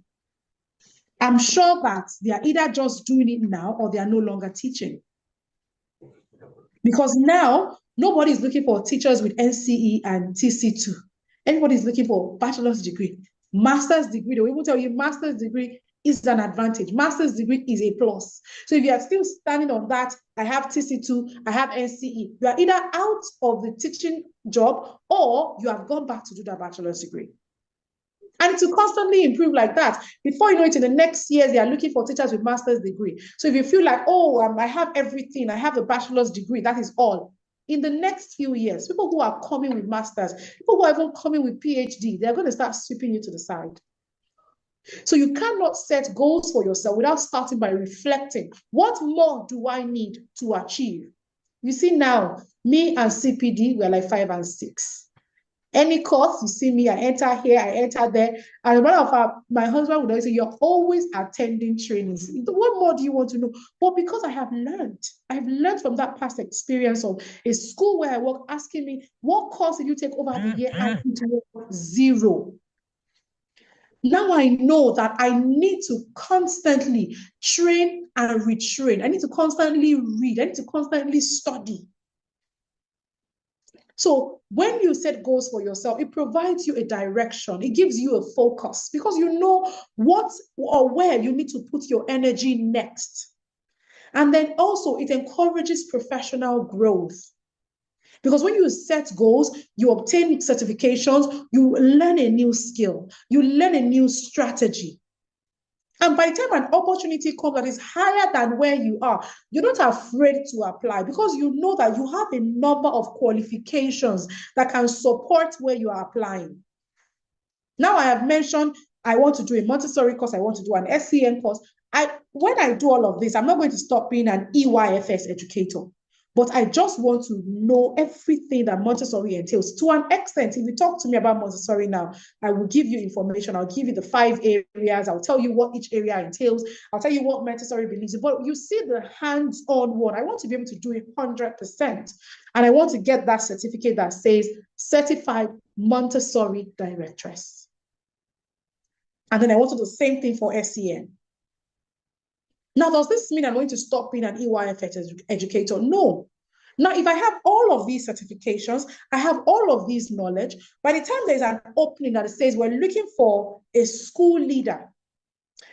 I'm sure that they are either just doing it now or they are no longer teaching. Because now, nobody is looking for teachers with NCE and TC2. Everybody is looking for bachelor's degree. Master's degree, they will even tell you master's degree is an advantage. Master's degree is a plus. So if you are still standing on that, I have TC2, I have NCE, you are either out of the teaching job or you have gone back to do that bachelor's degree. And to constantly improve like that, before you know it, in the next years, they are looking for teachers with master's degree. So if you feel like, I have everything, I have a bachelor's degree, that is all. In the next few years, people who are coming with masters, people who are even coming with PhD, they're going to start sweeping you to the side. So you cannot set goals for yourself without starting by reflecting, what more do I need to achieve? You see now, me and CPD, we're like 5 and 6. Any course, you see me, I enter here, I enter there. And one of my husband would always say, you're always attending trainings. What more do you want to know? But because I've learned from that past experience of a school where I work, asking me, what course did you take over the year? I did 0. Now I know that I need to constantly train and retrain. I need to constantly read. I need to constantly study. So when you set goals for yourself, it provides you a direction. It gives you a focus because you know what or where you need to put your energy next. And then also it encourages professional growth. Because when you set goals, you obtain certifications, you learn a new skill, you learn a new strategy. And by the time an opportunity comes that is higher than where you are, you're not afraid to apply because you know that you have a number of qualifications that can support where you are applying. Now I have mentioned I want to do a Montessori course, I want to do an SCN course. When I do all of this, I'm not going to stop being an EYFS educator. But I just want to know everything that Montessori entails. To an extent, if you talk to me about Montessori now, I will give you information. I'll give you the 5 areas. I'll tell you what each area entails. I'll tell you what Montessori believes in. But you see the hands-on one. I want to be able to do it 100%. And I want to get that certificate that says Certified Montessori Directress. And then I want to do the same thing for SCN. Now, does this mean I'm going to stop being an EYFS educator? No. Now, if I have all of these certifications, I have all of this knowledge, by the time there's an opening that says we're looking for a school leader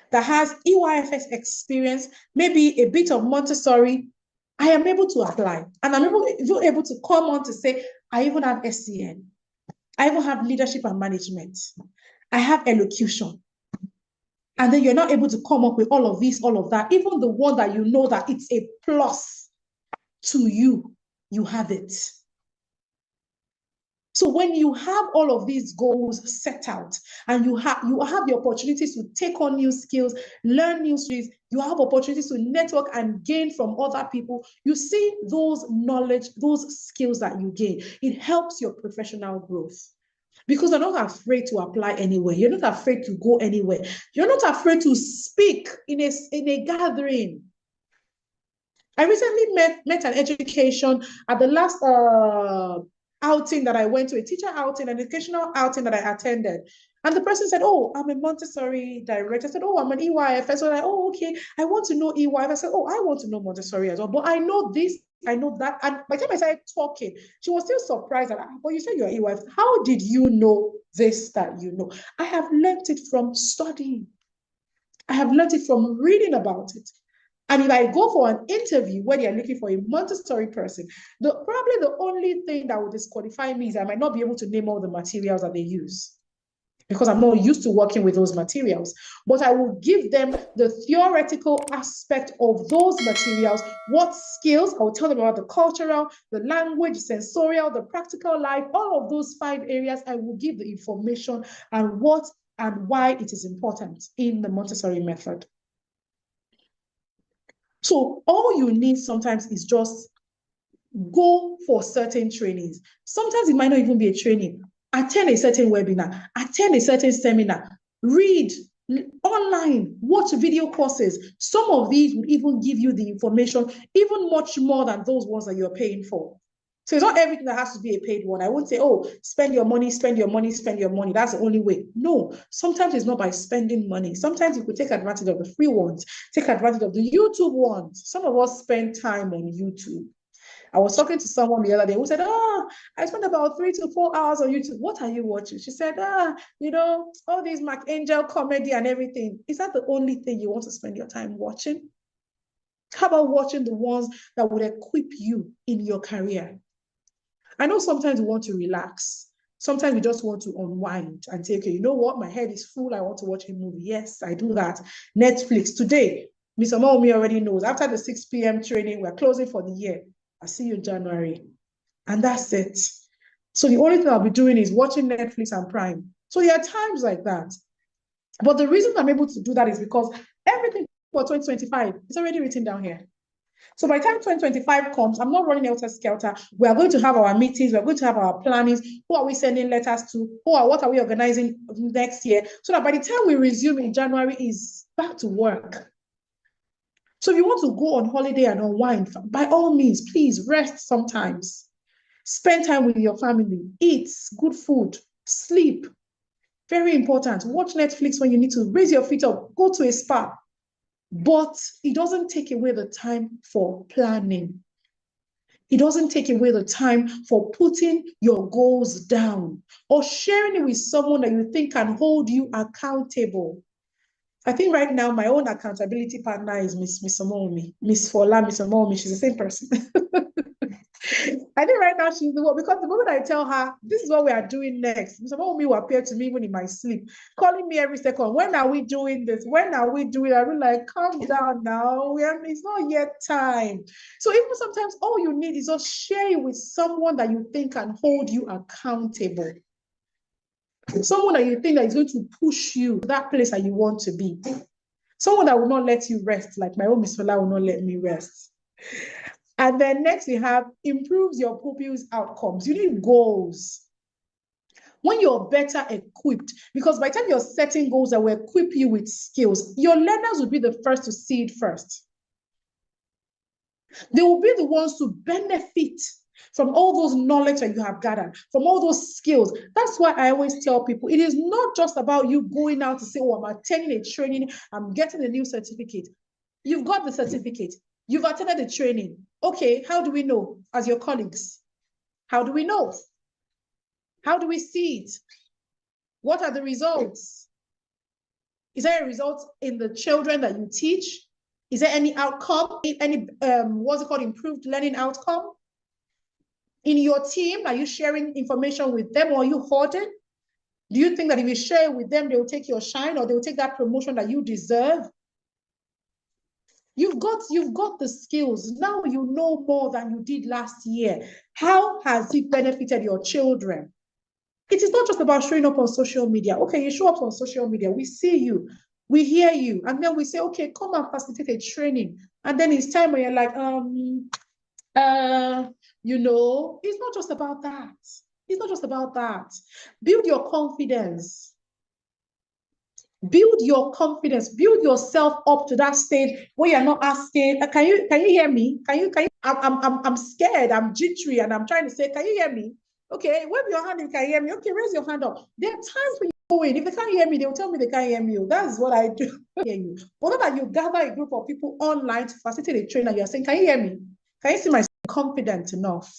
that has EYFS experience, maybe a bit of Montessori, I am able to apply. And I'm able to come on to say, I even have SCN. I even have leadership and management. I have elocution. And then you're not able to come up with all of this, all of that. Even the one that you know that it's a plus to you, you have it. So when you have all of these goals set out and you have the opportunities to take on new skills, learn new skills, you have opportunities to network and gain from other people, you see those knowledge, those skills that you gain, it helps your professional growth. Because you're not afraid to apply anywhere. You're not afraid to go anywhere. You're not afraid to speak in a gathering. I recently met an education at the last outing that I went to, a teacher outing, an educational outing that I attended. And the person said, oh, I'm a Montessori director. I said, oh, I'm an EYFS. So I, oh, okay, I want to know EYFS. I said, oh, I want to know Montessori as well. But I know this, I know that. And by the time I started talking, she was still surprised that, but you said you're EYFS. How did you know this that you know? I have learned it from studying. I have learned it from reading about it. And if I go for an interview where they are looking for a Montessori person, probably the only thing that would disqualify me is I might not be able to name all the materials that they use because I'm not used to working with those materials. But I will give them the theoretical aspect of those materials, what skills, I will tell them about the cultural, the language, sensorial, the practical life, all of those 5 areas, I will give the information and what and why it is important in the Montessori method. So all you need sometimes is just go for certain trainings. Sometimes it might not even be a training. Attend a certain webinar, attend a certain seminar, read online, watch video courses. Some of these will even give you the information, even much more than those ones that you're paying for. So it's not everything that has to be a paid one. I won't say, oh, spend your money, spend your money, spend your money. That's the only way. No, sometimes it's not by spending money. Sometimes you could take advantage of the free ones, take advantage of the YouTube ones. Some of us spend time on YouTube. I was talking to someone the other day who said, I spent about 3 to 4 hours on YouTube. What are you watching? She said, you know, all these Angel comedy and everything. Is that the only thing you want to spend your time watching? How about watching the ones that would equip you in your career? I know sometimes we want to relax. Sometimes we just want to unwind and say, okay, you know what? My head is full. I want to watch a movie. Yes, I do that. Netflix. Today, Mr. Maomi already knows. After the 6 p.m. training, we're closing for the year. I'll see you in January. And that's it. So the only thing I'll be doing is watching Netflix and Prime. So there are times like that. But the reason I'm able to do that is because everything for 2025 is already written down here. So by the time 2025 comes, I'm not running helter-skelter. We are going to have our meetings. We're going to have our plannings. Who are we sending letters to? What are we organizing next year? So that by the time we resume in January, is back to work. So if you want to go on holiday and unwind, by all means, please rest sometimes. Spend time with your family. Eat good food. Sleep. Very important. Watch Netflix when you need to. Raise your feet up. Go to a spa. But it doesn't take away the time for planning. It doesn't take away the time for putting your goals down or sharing it with someone that you think can hold you accountable. I think right now my own accountability partner is Miss Omomi, Miss Fola, Miss Omomi. She's the same person. I think right now she's the one, because the moment I tell her this is what we are doing next, Miss Omomi will appear to me even in my sleep, calling me every second. When are we doing this? When are we doing it? I'll be like, calm down now. It's not yet time. So even sometimes all you need is just share it with someone that you think can hold you accountable. Someone that you think that is going to push you to that place that you want to be. Someone that will not let you rest, like my own Miss Fola will not let me rest. And then next we have improves your pupils' outcomes. You need goals. When you're better equipped, because by the time you're setting goals that will equip you with skills, your learners will be the first to see it first. They will be the ones to benefit from all those knowledge that you have gathered, from all those skills. That's why I always tell people, it is not just about you going out to say, oh, I'm attending a training, I'm getting a new certificate. You've got the certificate. You've attended the training. Okay, how do we know as your colleagues? How do we know? How do we see it? What are the results? Is there a result in the children that you teach? Is there any outcome, any, what's it called, improved learning outcome? In your team, are you sharing information with them, or are you hoarding? Do you think that if you share with them, they will take your shine, or they will take that promotion that you deserve? You've got the skills. Now you know more than you did last year. How has it benefited your children? It is not just about showing up on social media. Okay, you show up on social media, we see you, we hear you, and then we say, okay, come and facilitate a training. And then it's time when you're like, you know, it's not just about that. It's not just about that. Build your confidence. Build your confidence. Build yourself up to that stage where you're not asking, can you hear me? Can you? I'm scared. I'm jittery, and I'm trying to say, can you hear me? Okay, wave your hand if you can hear me. Okay, raise your hand up. There are times when you go in. If they can't hear me, they'll tell me they can't hear me. That's what I do. Hear you. But not that you gather a group of people online to facilitate a trainer, you're saying, can you hear me? Can you see myself confident enough?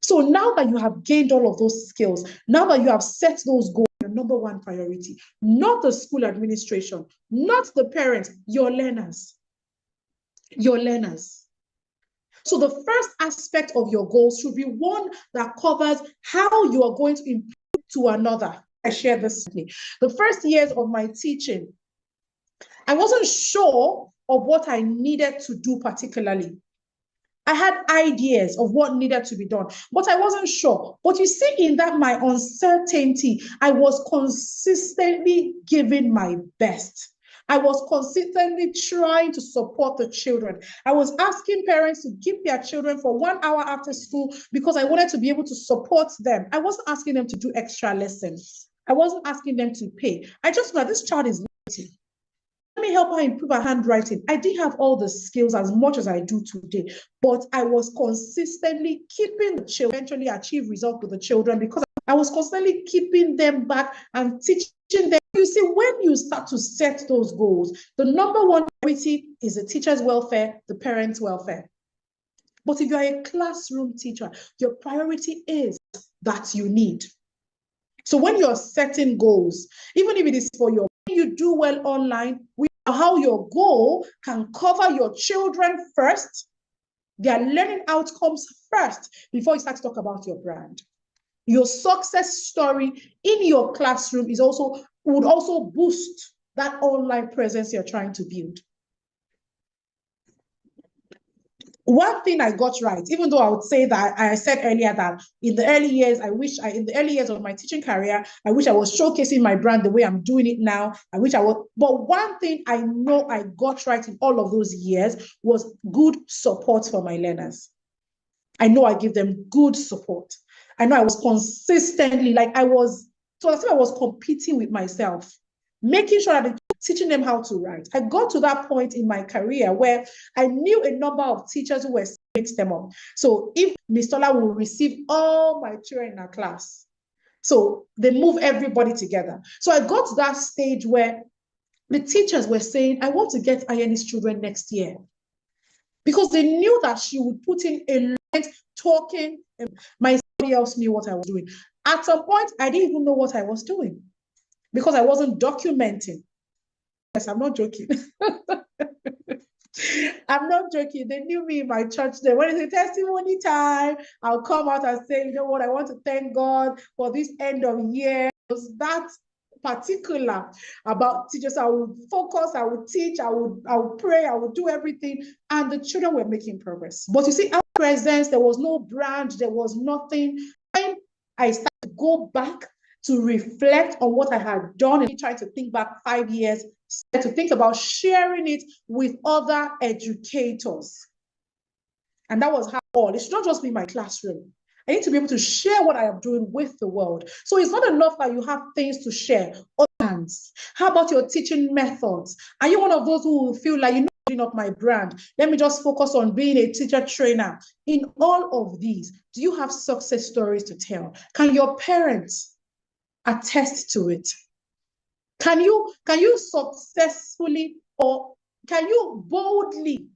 So now that you have gained all of those skills, now that you have set those goals, your number one priority, not the school administration, not the parents, your learners. Your learners. So the first aspect of your goals should be one that covers how you are going to improve to another. I share this with me. The first years of my teaching, I wasn't sure of what I needed to do particularly. I had ideas of what needed to be done, but I wasn't sure. But you see, in that my uncertainty, I was consistently giving my best. I was consistently trying to support the children. I was asking parents to give their children for 1 hour after school because I wanted to be able to support them. I wasn't asking them to do extra lessons. I wasn't asking them to pay. I just know this child is waiting. Let me help her improve her handwriting. I didn't have all the skills as much as I do today, but I was consistently keeping the children eventually achieve results with the children because I was constantly keeping them back and teaching them. You see, when you start to set those goals, the number one priority is the teacher's welfare, the parents' welfare. But if you're a classroom teacher, your priority is that you need. So when you're setting goals, even if it is for your, when you do well online, we know how your goal can cover your children first, their learning outcomes first, before you start to talk about your brand. Your success story in your classroom would also boost that online presence you're trying to build. One thing I got right, even though I would say that I said earlier that in the early years, in the early years of my teaching career, I wish I was showcasing my brand the way I'm doing it now. But one thing I know I got right in all of those years was good support for my learners. I know I give them good support. I know I was consistently, I was competing with myself, making sure that teaching them how to write. I got to that point in my career where I knew a number of teachers who were mixed them up. So if Miss Tola will receive all my children in her class, So they move everybody together. So I got to that stage where the teachers were saying, I want to get Ayeni's children next year. Because they knew that she would put in a lot talking. Somebody else knew what I was doing. At some point, I didn't even know what I was doing because I wasn't documenting. Yes, I'm not joking. I'm not joking. They knew me in my church there. When it's a testimony time, I'll come out and say, you know what, I want to thank God for this end of year. It was that particular about teachers. I would focus, I would teach, I would pray, I would do everything. And the children were making progress. But you see, our presence, there was no brand, there was nothing. When I started to go back to reflect on what I had done and trying to think back 5 years, to think about sharing it with other educators. And that was how it should not just be my classroom. I need to be able to share what I am doing with the world. So it's not enough that you have things to share. How about your teaching methods? Are you one of those who will feel like, you're not my brand? Let me just focus on being a teacher trainer. In all of these, do you have success stories to tell? Can your parents attest to it? Can you successfully, or can you boldly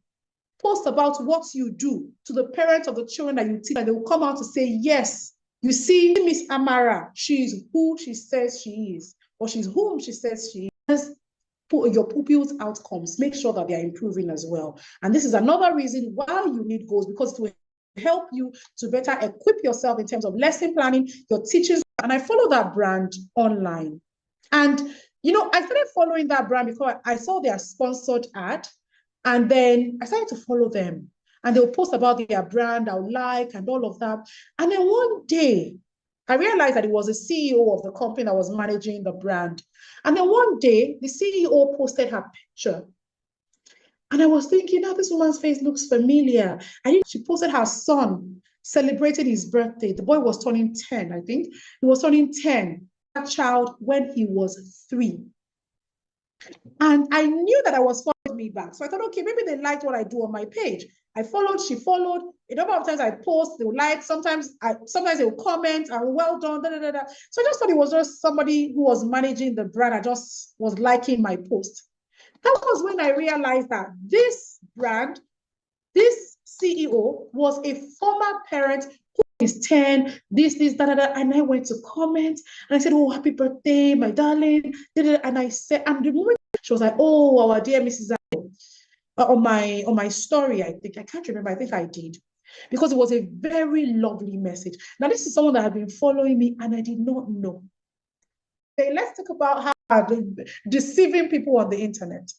post about what you do to the parents of the children that you teach, and they will come out to say, yes, you see, Miss Amara, she is who she says she is, or she's whom she says she is. Put your pupils' outcomes, make sure that they are improving as well. And this is another reason why you need goals, because it will help you to better equip yourself in terms of lesson planning, your teachings. And I follow that brand online. And I started following that brand because I saw their sponsored ad, and then I started to follow them. And they'll post about their brand, I'll like, and all of that. And then one day, I realized that it was the CEO of the company that was managing the brand. And then one day, the CEO posted her picture. And I was thinking, this woman's face looks familiar. I think she posted her son celebrated his birthday. The boy was turning 10, I think. He was turning 10. Child when he was 3. And I knew that I was following me back. So I thought, okay, maybe they liked what I do on my page. I followed, she followed. A number of times I post, they will like, sometimes they will comment, and well done, da, da, da, da. So I just thought it was just somebody who was managing the brand. I just was liking my post. That was when I realized that this brand, this CEO was a former parent who is 10, this, da, da, da. And I went to comment and I said, oh, happy birthday, my darling. And I said, and the moment she was like, oh, our dear Mrs. On my story, I think, I can't remember, I think I did. Because it was a very lovely message. Now, this is someone that had been following me and I did not know. Okay, let's talk about how deceiving people on the internet.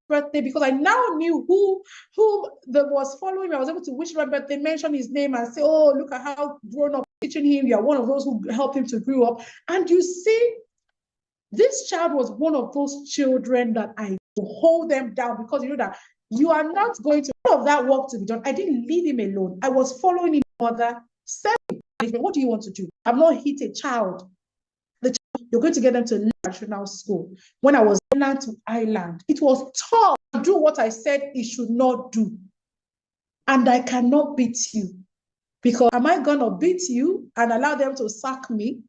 Birthday, because I now knew who was following me. I was able to wish my birthday, mention his name, and say, oh, look at how grown up teaching him. You are one of those who helped him to grow up. And you see, this child was one of those children that I hold them down, because you know that you are not going to all of that work to be done. I didn't leave him alone. I was following him further. What do you want to do? I've not hit a child. You're going to get them to learn national school. When I was island to island, it was tough to do what I said it should not do. And I cannot beat you. Because am I going to beat you and allow them to sack me?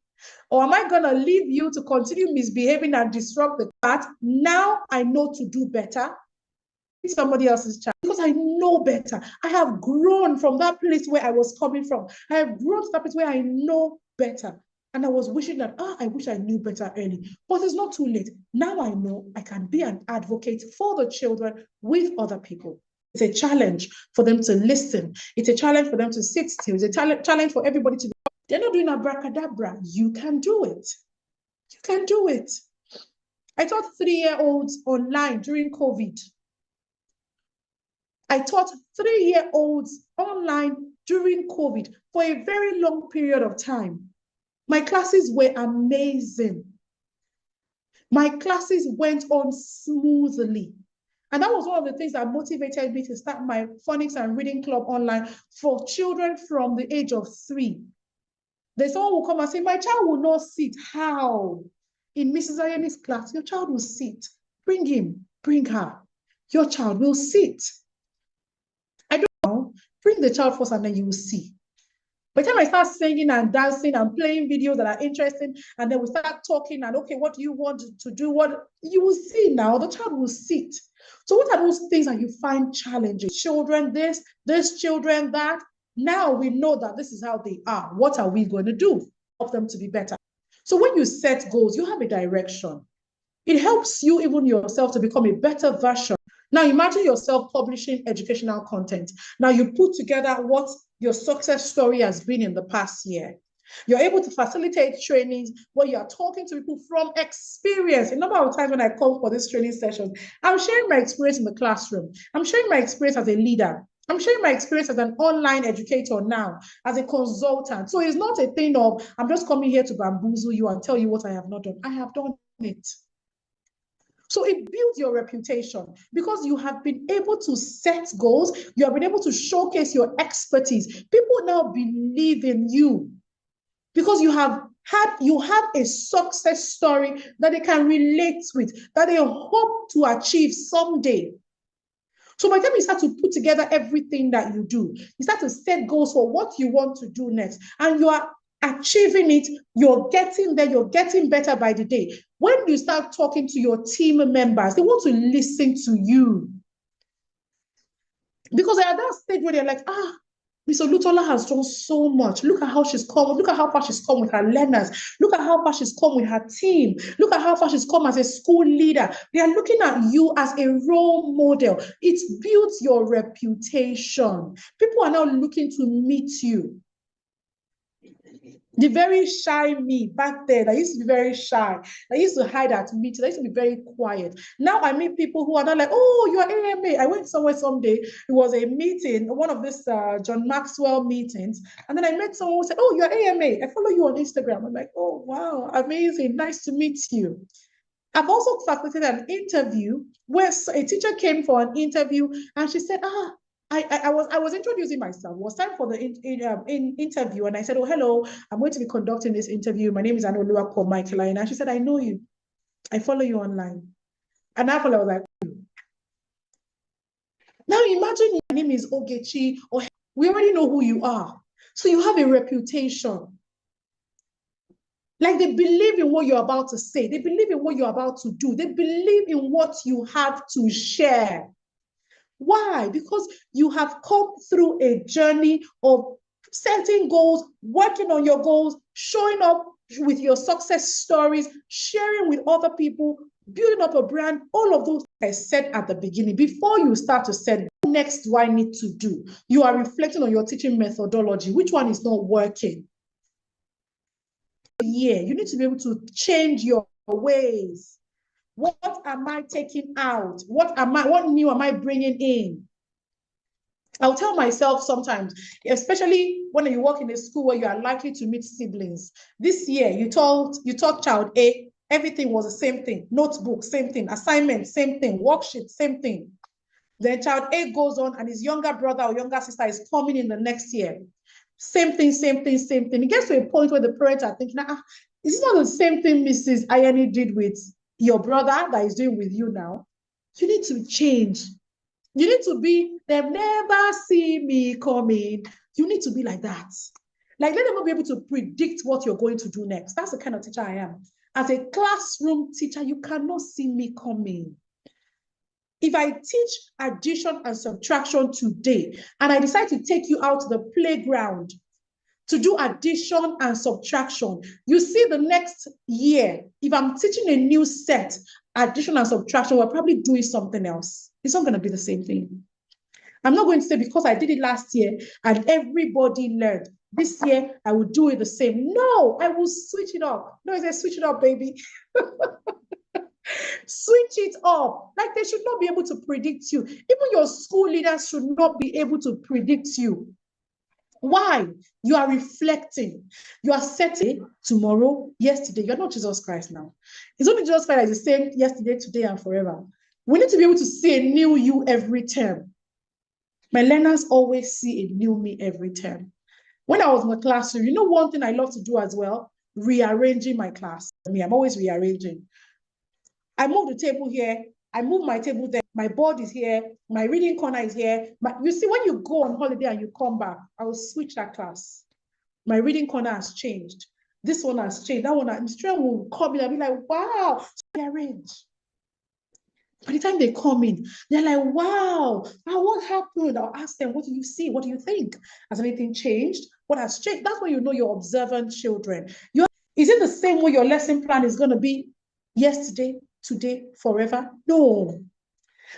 Or am I going to leave you to continue misbehaving and disrupt the class? Now I know to do better. It's somebody else's child, because I know better. I have grown from that place where I was coming from. I have grown to that place where I know better. And I was wishing that, I wish I knew better early. But it's not too late. Now I know I can be an advocate for the children with other people. It's a challenge for them to listen. It's a challenge for them to sit still. It's a challenge for everybody to do. They're not doing abracadabra. You can do it. You can do it. I taught 3-year-olds online during COVID. I taught 3-year-olds online during COVID for a very long period of time. My classes were amazing. My classes went on smoothly. And that was one of the things that motivated me to start my phonics and reading club online for children from the age of 3. There's someone who come and say, my child will not sit. How? In Mrs. Ayeni's class, your child will sit. Bring him, bring her. Your child will sit. I don't know. Bring the child first and then you will see. By the time I start singing and dancing and playing videos that are interesting, and then we start talking and, okay, what do you want to do? What you will see now, the child will sit. So what are those things that you find challenging? Children this children that. Now we know that this is how they are. What are we going to do? Help them to be better. So when you set goals, you have a direction. It helps you even yourself to become a better version. Now imagine yourself publishing educational content. Now you put together what your success story has been in the past year. You're able to facilitate trainings where you're talking to people from experience. A number of times when I come for these training sessions, I'm sharing my experience in the classroom. I'm sharing my experience as a leader. I'm sharing my experience as an online educator now, as a consultant. So it's not a thing of, I'm just coming here to bamboozle you and tell you what I have not done. I have done it. So it builds your reputation because you have been able to set goals. You have been able to showcase your expertise. People now believe in you because you have a success story that they can relate with, that they hope to achieve someday. So by the time you start to put together everything that you do, you start to set goals for what you want to do next, and you are achieving it, you're getting there, you're getting better by the day. When you start talking to your team members, they want to listen to you. Because they're at that stage where they're like, Mr. Lutola has done so much. Look at how she's come. Look at how far she's come with her learners. Look at how far she's come with her team. Look at how far she's come as a school leader. They are looking at you as a role model. It builds your reputation. People are now looking to meet you. The very shy me back then, I used to be very shy. I used to hide at meetings. I used to be very quiet. Now I meet people who are not like, oh, you're AMA. I went somewhere someday. It was a meeting, one of this John Maxwell meetings. And then I met someone who said, oh, you're AMA. I follow you on Instagram. I'm like, oh, wow, amazing. Nice to meet you. I've also facilitated an interview where a teacher came for an interview and she said, I was introducing myself. It was time for the interview, and I said, oh, hello, I'm going to be conducting this interview. My name is Anuoluwapo Michael-Ayeni. And she said, I know you. I follow you online. And I was like, now imagine your name is Ogechi, or we already know who you are. So you have a reputation. Like they believe in what you're about to say. They believe in what you're about to do. They believe in what you have to share. Why? Because you have come through a journey of setting goals, working on your goals, showing up with your success stories, sharing with other people, building up a brand, all of those I said at the beginning. Before you start to set, what next do I need to do? You are reflecting on your teaching methodology. Which one is not working? Yeah, you need to be able to change your ways. What am I taking out? What new am I bringing in? I'll tell myself sometimes, especially when you work in a school where you are likely to meet siblings. This year, you taught child A, everything was the same thing. Notebook, same thing. Assignment, same thing. Worksheet, same thing. Then child A goes on and his younger brother or younger sister is coming in the next year. Same thing, same thing, same thing. It gets to a point where the parents are thinking, is this not the same thing Mrs. Ayeni did with your brother that is doing with you now? You need to change. You need to be, they've never seen me coming. You need to be like that. Like, let them not be able to predict what you're going to do next. That's the kind of teacher I am. As a classroom teacher, you cannot see me coming. If I teach addition and subtraction today, and I decide to take you out to the playground to do addition and subtraction, you see the next year, if I'm teaching a new set, addition and subtraction, we're probably doing something else. It's not going to be the same thing. I'm not going to say because I did it last year and everybody learned. This year, I will do it the same. No, I will switch it up. No, it's a switch it up, baby. Switch it up. Like they should not be able to predict you. Even your school leaders should not be able to predict you. Why? You are reflecting. You are setting tomorrow, yesterday. You're not Jesus Christ now. It's only Jesus Christ that is the same yesterday, today, and forever. We need to be able to see a new you every term. My learners always see a new me every term. When I was in the classroom, you know one thing I love to do as well? Rearranging my class. I'm always rearranging. I move the table here. I move my table there. My board is here. My reading corner is here. You see, when you go on holiday and you come back, I will switch that class. My reading corner has changed. This one has changed. That one, the student will come in and be like, wow, so they arrange. By the time they come in, they're like, wow, what happened? I'll ask them, what do you see? What do you think? Has anything changed? What has changed? That's when you know you're observant children. Is it the same way your lesson plan is going to be yesterday, today, forever? No.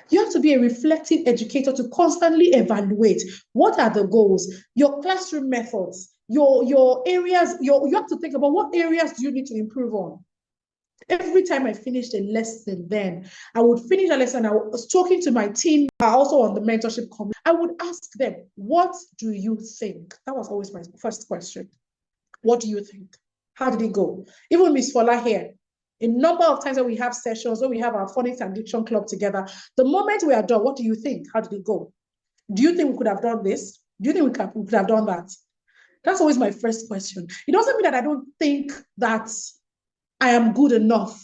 You have to be a reflective educator to constantly evaluate what are the goals, your classroom methods, your areas, you have to think about what areas do you need to improve on. Every time I finished a lesson, then I would finish a lesson. I was talking to my team, also on the mentorship committee. I would ask them, what do you think? That was always my first question. What do you think? How did it go? Even Miss Fola here, a number of times when we have sessions, when we have our phonics and diction club together, the moment we are done, what do you think? How did it go? Do you think we could have done this? Do you think we could have done that? That's always my first question. It doesn't mean that I don't think that I am good enough.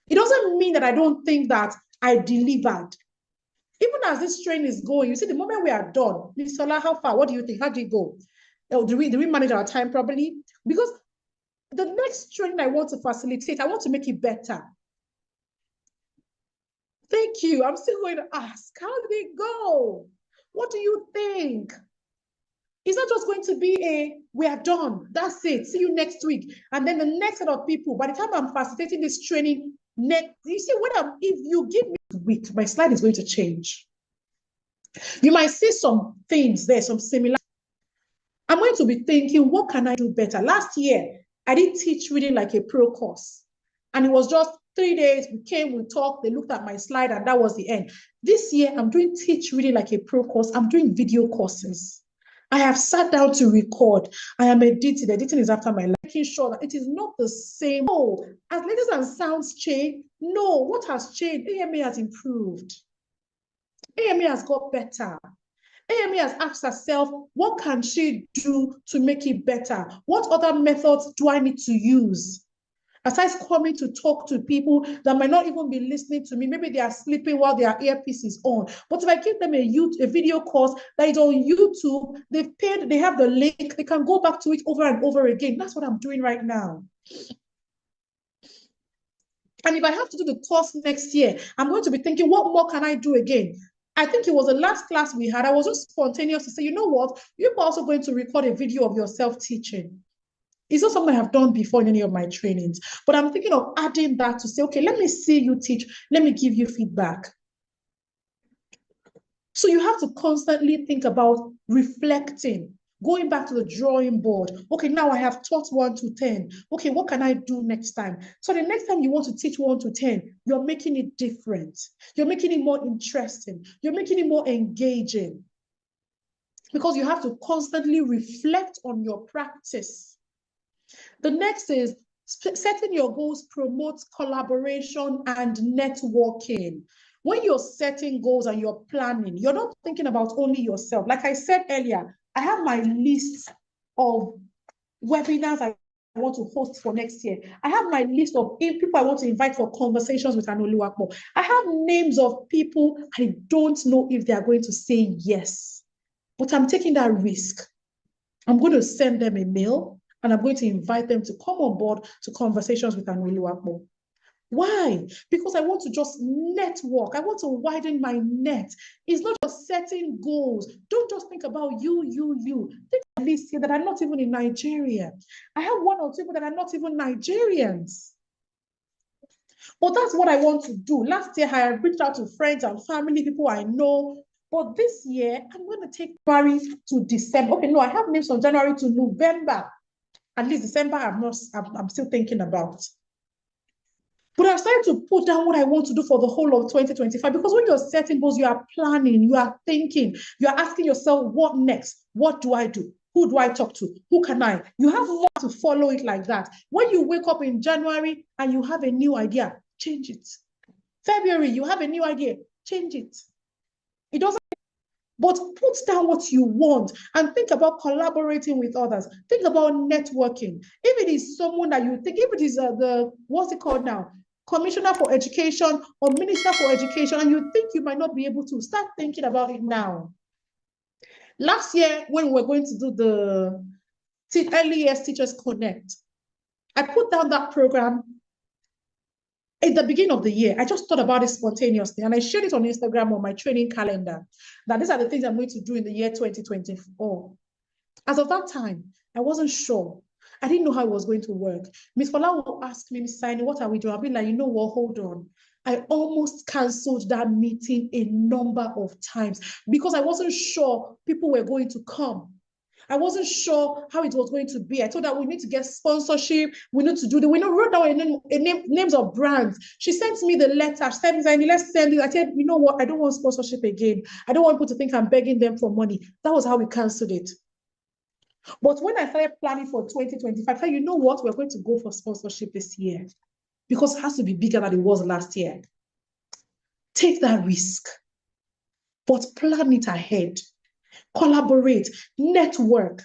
It doesn't mean that I don't think that I delivered. Even as this training is going, you see, the moment we are done, Miss Sola, how far? What do you think? How did it go? Do we manage our time properly? Because the next training I want to facilitate, I want to make it better. Thank you. I'm still going to ask, how did it go? What do you think? It's not just going to be we are done, that's it, see you next week. And then the next set of people, by the time I'm facilitating this training, you see, if you give me a week, my slide is going to change. You might see some things there, some similar. I'm going to be thinking, what can I do better? Last year, I did teach reading like a pro course. And it was just 3 days, we came, we talked, they looked at my slide, and that was the end. This year, I'm doing teach reading like a pro course. I'm doing video courses. I have sat down to record. I am editing. Editing is after my life. Making sure that it is not the same. No, as letters and sounds change, no, what has changed? AMA has improved. AMA has got better. AMA has asked herself, what can she do to make it better? What other methods do I need to use? Aside coming to talk to people that might not even be listening to me, maybe they are sleeping while their earpiece is on. But if I give them a video course that is on YouTube, they've paid, they have the link, they can go back to it over and over again. That's what I'm doing right now. And if I have to do the course next year, I'm going to be thinking, what more can I do again? I think it was the last class we had. I was just spontaneous to say, you know what? You're also going to record a video of yourself teaching. It's not something I have done before in any of my trainings, but I'm thinking of adding that to say, okay, let me see you teach. Let me give you feedback. So you have to constantly think about reflecting, going back to the drawing board. Okay, now I have taught 1 to 10. Okay, what can I do next time? So the next time you want to teach 1 to 10, you're making it different. You're making it more interesting. You're making it more engaging. Because you have to constantly reflect on your practice. The next is setting your goals promotes collaboration and networking. When you're setting goals and you're planning, you're not thinking about only yourself. Like I said earlier, I have my list of webinars I want to host for next year. I have my list of people I want to invite for conversations with Anuoluwapo. I have names of people I don't know if they are going to say yes, but I'm taking that risk. I'm going to send them a mail and I'm going to invite them to come on board to conversations with Anuoluwapo. Why? Because I want to just network. I want to widen my net. It's not just setting goals. Don't just think about you. Think at least here that are not even in Nigeria. I have 1 or 2 people that are not even Nigerians. But that's what I want to do. Last year, I reached out to friends and family, people I know. But this year, I'm going to take January to December. Okay, no, I have names from January to November. At least December, I'm still thinking about. But I'm starting to put down what I want to do for the whole of 2025, because when you're setting goals, you are planning, you are thinking, you are asking yourself, what next? What do I do? Who do I talk to? Who can I? You have more to follow it like that. When you wake up in January and you have a new idea, change it. February, you have a new idea, change it. It doesn't. But put down what you want and think about collaborating with others. Think about networking. If it is someone that you think, if it is what's it called now? Commissioner for Education or Minister for Education, and you think you might not be able to, start thinking about it now. Last year, when we were going to do Early Years Teachers Connect. I put down that program at the beginning of the year. I just thought about it spontaneously, and I shared it on Instagram on my training calendar, that these are the things I'm going to do in the year 2024. As of that time, I wasn't sure. I didn't know how it was going to work. Miss Fola will ask me, Miss Sani, what are we doing? I'll be like, you know what, hold on. I almost canceled that meeting a number of times because I wasn't sure people were going to come. I wasn't sure how it was going to be. I told her we need to get sponsorship. We need to do the. We wrote down names of brands. She sent me the letter. She said, let's send it. I said, you know what? I don't want sponsorship again. I don't want people to think I'm begging them for money. That was how we canceled it. But when I started planning for 2025, I said, you know what? We're going to go for sponsorship this year because it has to be bigger than it was last year. Take that risk, but plan it ahead. Collaborate, network,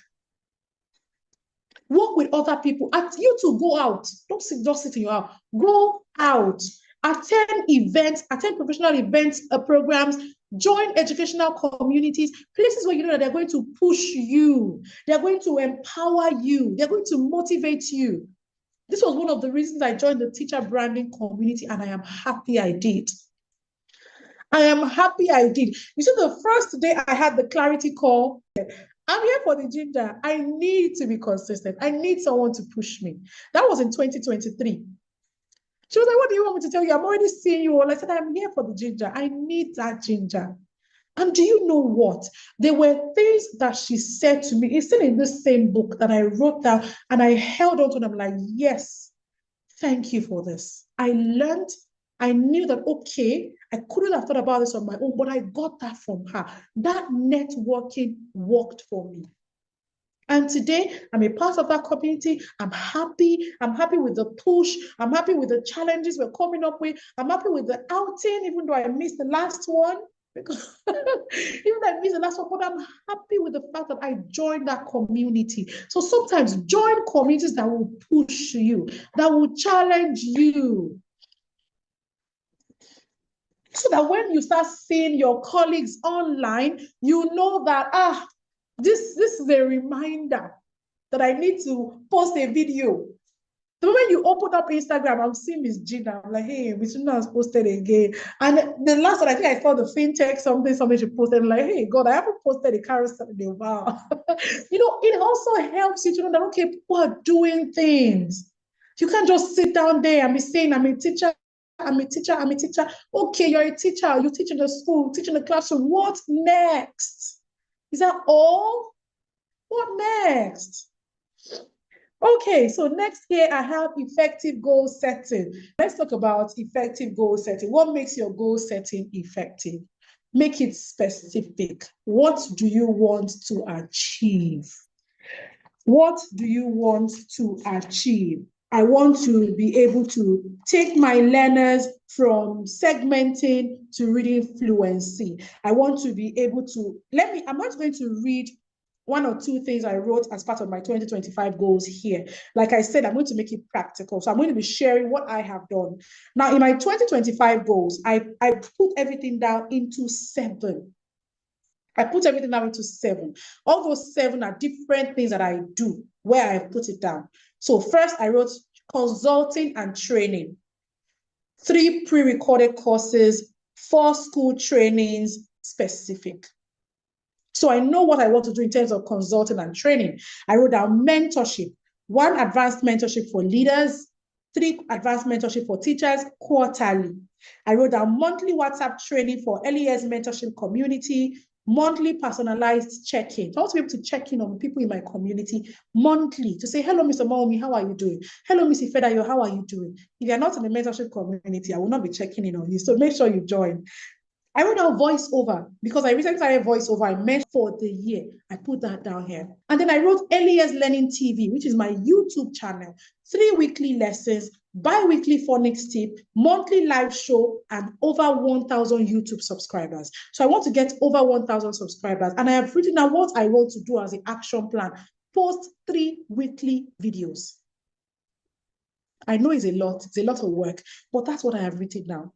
work with other people. You to go out. Don't just sit in your house. Go out. Attend events, attend professional events, programs, join educational communities, places where you know that they're going to push you. They're going to empower you. They're going to motivate you. This was one of the reasons I joined the teacher branding community, and I am happy I did. I am happy I did. You see, the first day I had the clarity call, I'm here for the ginger. I need to be consistent. I need someone to push me. That was in 2023. She was like, what do you want me to tell you? I'm already seeing you all. I said, I'm here for the ginger. I need that ginger. And do you know what? There were things that she said to me. It's still in this same book that I wrote down, and I held on to them like, yes, thank you for this. I learned. I knew that, okay, I couldn't have thought about this on my own, but I got that from her. That networking worked for me. And today, I'm a part of that community. I'm happy. I'm happy with the push. I'm happy with the challenges we're coming up with. I'm happy with the outing, even though I missed the last one. Because even though I missed the last one, but I'm happy with the fact that I joined that community. So sometimes join communities that will push you, that will challenge you. So that when you start seeing your colleagues online, you know that, this is a reminder that I need to post a video. The moment you open up Instagram, I'm seeing Miss Gina. I'm like, hey, Miss Gina has posted again. And the last one, I think I saw the fintech something she posted. I'm like, hey, God, I haven't posted a carousel in a while. It also helps you to know that, okay, people are doing things. You can't just sit down there and be saying, I'm a teacher. I'm a teacher. I'm a teacher. Okay, you're a teacher. You teach in the school, teach in the classroom. What next? Is that all? What next? Okay, so next here I have effective goal setting. Let's talk about effective goal setting. What makes your goal setting effective? Make it specific. What do you want to achieve? What do you want to achieve? I want to be able to take my learners from segmenting to reading fluency. I want to be able to, I'm not going to read one or two things I wrote as part of my 2025 goals here. Like I said, I'm going to make it practical. So I'm going to be sharing what I have done. Now, in my 2025 goals, I put everything down into 7. I put everything down into 7. All those 7 are different things that I do where I put it down. So first I wrote consulting and training, 3 pre-recorded courses, 4 school trainings, specific. So I know what I want to do in terms of consulting and training. I wrote down mentorship, 1 advanced mentorship for leaders, 3 advanced mentorship for teachers quarterly. I wrote down monthly WhatsApp training for early years mentorship community, monthly personalized check-in. I want to be able to check in on people in my community monthly to say, hello, Mr. Maomi, how are you doing? Hello, Miss Ifedayo, how are you doing? If you're not in the mentorship community, I will not be checking in on you. So make sure you join. I wrote down voiceover because I recently started voiceover. I meant for the year. I put that down here. And then I wrote Early Years Learning TV, which is my YouTube channel, 3 weekly lessons, bi-weekly phonics tip, monthly live show, and over 1,000 YouTube subscribers. So I want to get over 1,000 subscribers. And I have written down what I want to do as an action plan. Post 3 weekly videos. I know it's a lot of work, but that's what I have written down.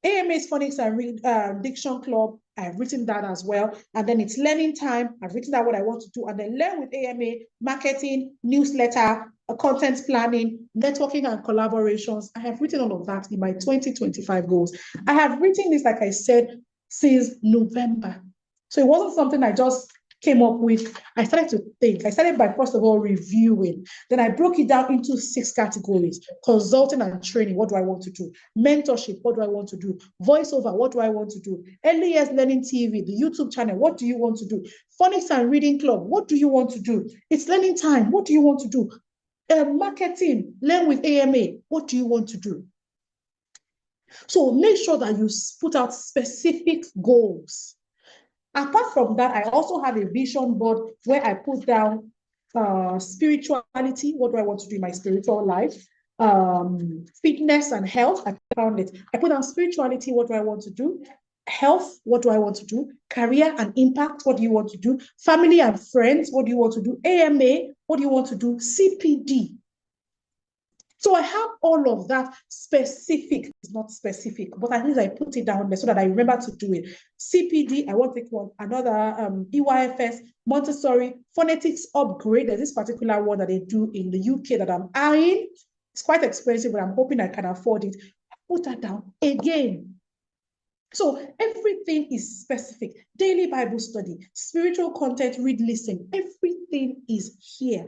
AMA's Phonics and Diction Club, I've written that as well. And then it's learning time. I've written out what I want to do. And then Learn with AMA, marketing, newsletter, content planning, networking and collaborations. I have written all of that in my 2025 goals. I have written this, like I said, since November. So it wasn't something I just came up with. I started to think. I started by, first of all, reviewing. Then I broke it down into 6 categories. Consulting and training, what do I want to do? Mentorship, what do I want to do? Voiceover, what do I want to do? Early Years Learning TV, the YouTube channel, what do you want to do? Phonics and Reading Club, what do you want to do? It's learning time, what do you want to do? Marketing, Learn with AMA, what do you want to do? So make sure that you put out specific goals. Apart from that, I also have a vision board where I put down spirituality. What do I want to do in my spiritual life? Fitness and health. I found it. I put down spirituality. What do I want to do? Health. What do I want to do? Career and impact. What do you want to do? Family and friends. What do you want to do? AMA. What do you want to do? CPD. So I have all of that specific, it's not specific, but at least I put it down there so that I remember to do it. CPD, I want to take one, another EYFS, Montessori, phonetics upgrade. There's this particular one that they do in the UK that I'm eyeing. It's quite expensive, but I'm hoping I can afford it. Put that down again. So everything is specific. Daily Bible study, spiritual content, read, listen. Everything is here.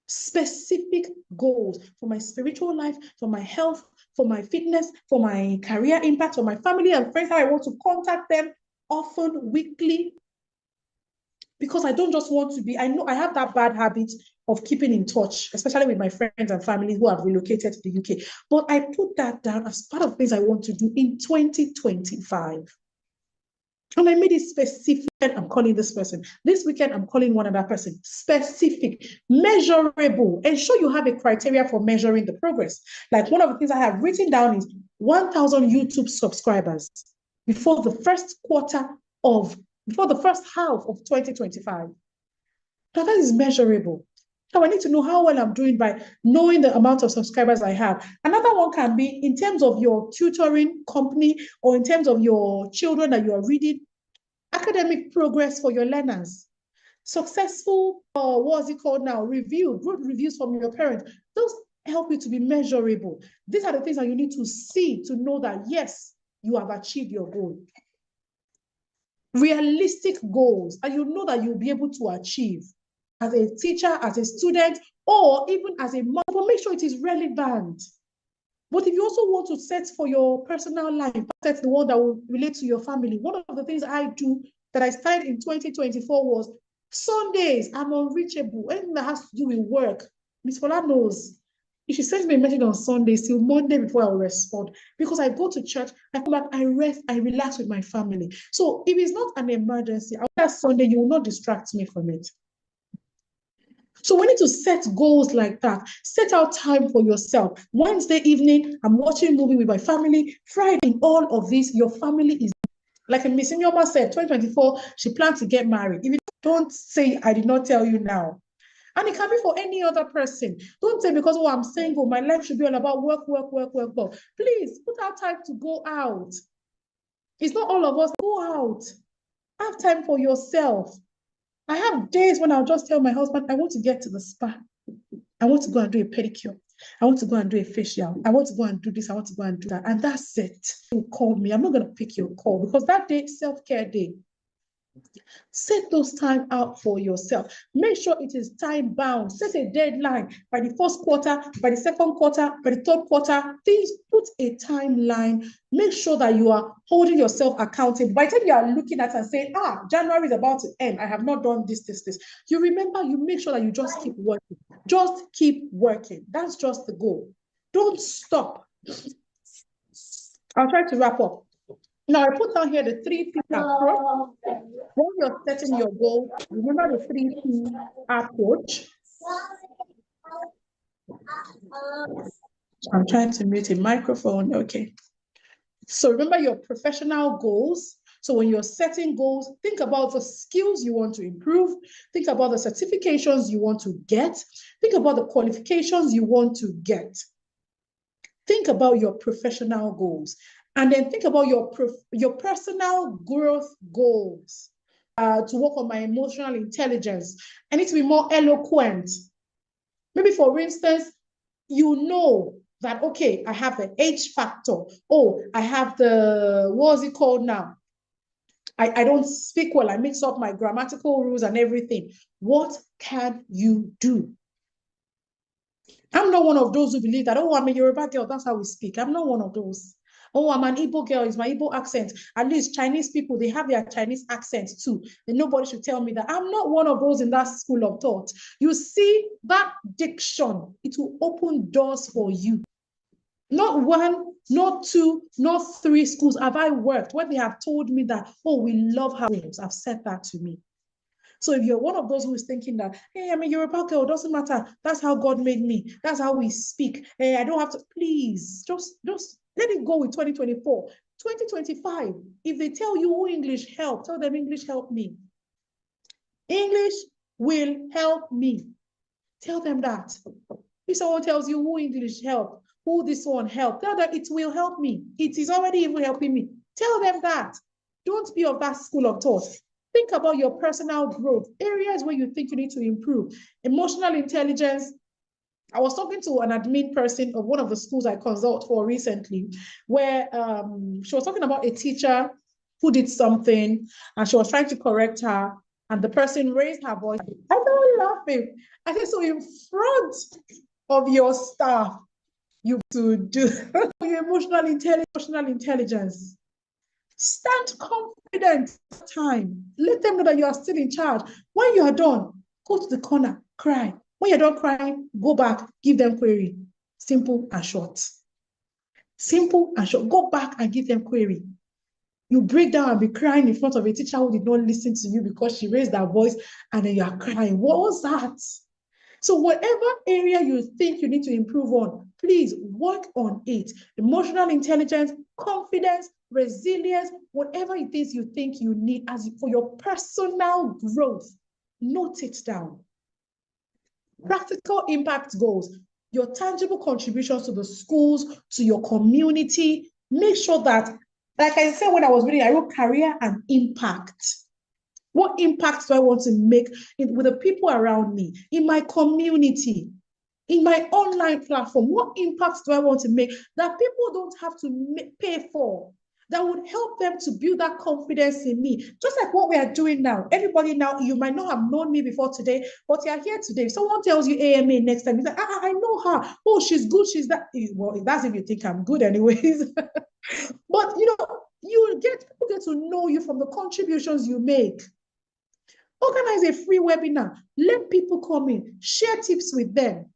Specific goals for my spiritual life, for my health, for my fitness, for my career impact, for my family and friends, how I want to contact them often, weekly. Because I don't just want to be, I know I have that bad habit of keeping in touch, especially with my friends and family who have relocated to the UK. But I put that down as part of things I want to do in 2025. And I made it specific. I'm calling this person. This weekend, I'm calling one other person. Specific, measurable. Ensure you have a criteria for measuring the progress. Like one of the things I have written down is 1,000 YouTube subscribers before the first half of 2025. Now that is measurable. So I need to know how well I'm doing by knowing the amount of subscribers I have. Another one can be in terms of your tutoring company or in terms of your children that you are reading, academic progress for your learners, successful, what's it called now? Good reviews from your parents. Those help you to be measurable. These are the things that you need to see to know that, yes, you have achieved your goal. Realistic goals, and you know that you'll be able to achieve as a teacher, as a student, or even as a mother, but make sure it is relevant. But if you also want to set for your personal life, set the one that will relate to your family. One of the things I do that I started in 2024 was Sundays, I'm unreachable. Anything that has to do with work, Miss Fola knows. If she sends me a message on Sunday, till Monday before I will respond. Because I go to church, I come back, I rest, I relax with my family. So if it's not an emergency, that Sunday, you will not distract me from it. So we need to set goals like that. Set out time for yourself. Wednesday evening, I'm watching a movie with my family. Friday, all of this, your family is, like Miss Inyoma said, 2024, she plans to get married. If you don't say, I did not tell you now. And it can be for any other person. Don't say because, oh, I'm single, my life should be all about work. Please, put out time to go out. It's not all of us. Go out. Have time for yourself. I have days when I'll just tell my husband, I want to get to the spa. I want to go and do a pedicure. I want to go and do a facial. I want to go and do this. I want to go and do that. And that's it. You call me. I'm not going to pick your call because that day, self-care day. Set those time out for yourself. Make sure it is time bound. Set a deadline by the first quarter, by the second quarter, by the third quarter. Please put a timeline. Make sure that you are holding yourself accountable. By the time you are looking at and saying, January is about to end, I have not done this. You remember, you make sure that you just keep working. Just keep working. That's just the goal. Don't stop. I'll try to wrap up. Now, I put down here the 3P approach. When you're setting your goal, remember the 3P approach. I'm trying to mute a microphone. Okay. So remember your professional goals. So when you're setting goals, think about the skills you want to improve. Think about the certifications you want to get. Think about the qualifications you want to get. think about your professional goals, and then think about your personal growth goals. To work on my emotional intelligence, I need to be more eloquent. Maybe, for instance, you know that, okay, I have the H factor. Oh, I have the, what's it called now? I don't speak well. I mix up my grammatical rules and everything. What can you do? I'm not one of those who believe that, oh, I'm a Yoruba girl, that's how we speak. I'm not one of those. Oh, I'm an Igbo girl, it's my Igbo accent. At least Chinese people, they have their Chinese accent too. And nobody should tell me that. I'm not one of those in that school of thought. You see, that diction, it will open doors for you. Not one, not two, not three schools have I worked when they have told me that, oh, we love how I've said that to me. So if you're one of those who is thinking that, hey, I'm a Yoruba girl, doesn't matter. That's how God made me. That's how we speak. Hey, I don't have to, please, just let it go with 2024. 2025, if they tell you, oh, English help, tell them English help me. English will help me. Tell them that. If someone tells you, who English help, who this one help, tell them it will help me. It is already even helping me. Tell them that. Don't be of that school of thought. Think about your personal growth, areas where you think you need to improve. Emotional intelligence. I was talking to an admin person of one of the schools I consult for recently, where she was talking about a teacher who did something and she was trying to correct her, and the person raised her voice. I started laughing. I said, so in front of your staff, you to do your emotional intelligence. Stand confident time. Let them know that you are still in charge. When you are done, go to the corner, cry. When you're done crying, go back, give them query. Simple and short. Simple and short. Go back and give them query. You break down and be crying in front of a teacher who did not listen to you because she raised her voice and then you are crying. What was that? So whatever area you think you need to improve on, please work on it. Emotional intelligence, confidence, resilience, whatever it is you think you need as for your personal growth, note it down. Practical impact goals, your tangible contributions to the schools, to your community. Make sure that, like I said when I was reading, I wrote career and impact. What impact do I want to make with the people around me, in my community, in my online platform? What impact do I want to make that people don't have to pay for, that would help them to build that confidence in me? Just like what we are doing now. Everybody now, you might not have known me before today, but you are here today. If someone tells you AMA next time, you say, I know her. Oh, she's good. She's that. Well, that's if you think I'm good anyways. But, people get to know you from the contributions you make. Organize a free webinar. Let people come in. Share tips with them.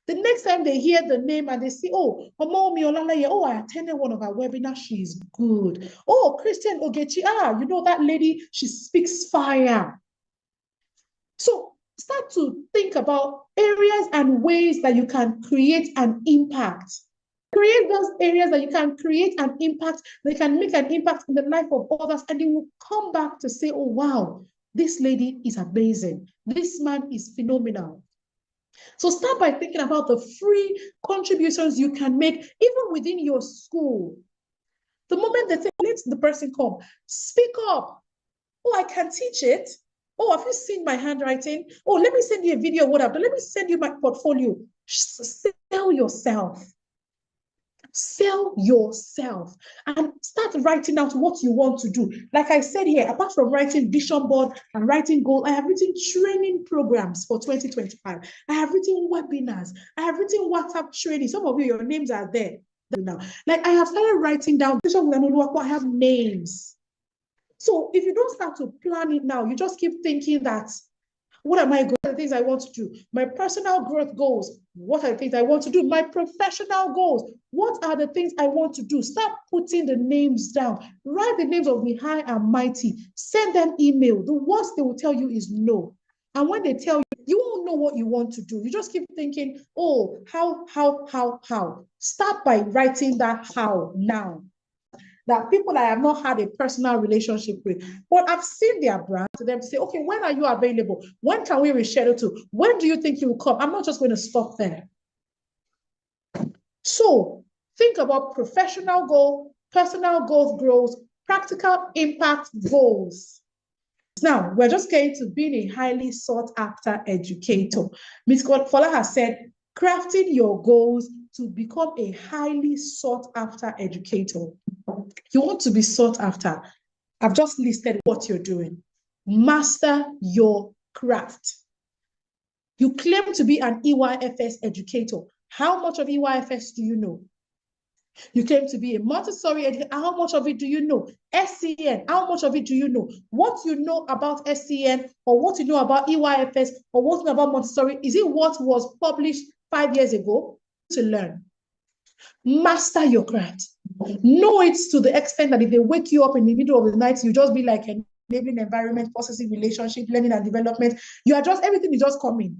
The next time they hear the name and they see, oh, oh, I attended one of our webinars. She's good. Oh, Christian Ogechi, you know that lady, she speaks fire. So start to think about areas and ways that you can create an impact. Create those areas that you can create an impact, they can make an impact in the life of others, and they will come back to say, oh, wow, this lady is amazing. This man is phenomenal. So start by thinking about the free contributions you can make, even within your school. The moment they say, let the person come, speak up. Oh, I can teach it. Oh, have you seen my handwriting? Oh, let me send you a video of what I've done. Let me send you my portfolio. Sell yourself. Sell yourself and start writing out what you want to do. Like I said here, apart from writing vision board and writing goals, I have written training programs for 2025. I have written webinars. I have written WhatsApp training. Some of you, your names are there now. Like I have started writing down. I have names. So if you don't start to plan it now, you just keep thinking that, what am I going? The things I want to do? My personal growth goals. What are the things I want to do? My professional goals. What are the things I want to do? Start putting the names down. Write the names of the high and mighty. Send them email. The worst they will tell you is no. And when they tell you, you won't know what you want to do. You just keep thinking, oh, how? Start by writing that how now. That people I have not had a personal relationship with, but I've seen their brand to them to say, okay, when are you available? When can we reschedule to? When do you think you will come? I'm not just going to stop there. So Think about professional goal, personal goals, practical impact goals. Now, we're just going to being a highly sought after educator. Ms. Fola has said, crafting your goals to become a highly sought after educator. You want to be sought after. I've just listed what you're doing. Master your craft. You claim to be an EYFS educator. How much of EYFS do you know? You claim to be a Montessori educator. How much of it do you know? SCN, how much of it do you know? What you know about SCN, or what you know about EYFS, or what you know about Montessori, is it what was published 5 years ago? To learn. Master your craft. Know it to the extent that if they wake you up in the middle of the night, you just be like enabling environment, positive relationship, learning and development. You are just, everything is just coming.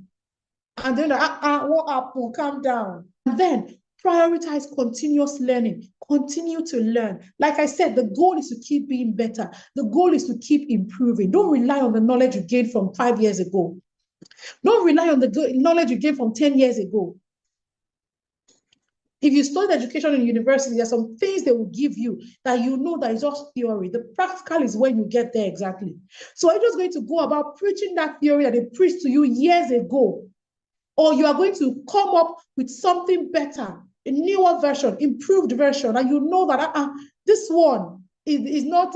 And then, what happened? Calm down. And then prioritize continuous learning. Continue to learn. Like I said, the goal is to keep being better. The goal is to keep improving. Don't rely on the knowledge you gained from 5 years ago. Don't rely on the knowledge you gained from 10 years ago. If you study education in university, there are some things they will give you that you know that is just theory. The practical is when you get there exactly. So are you just going to go about preaching that theory that they preached to you years ago? Or you are going to come up with something better, a newer version, improved version, and you know that this one is not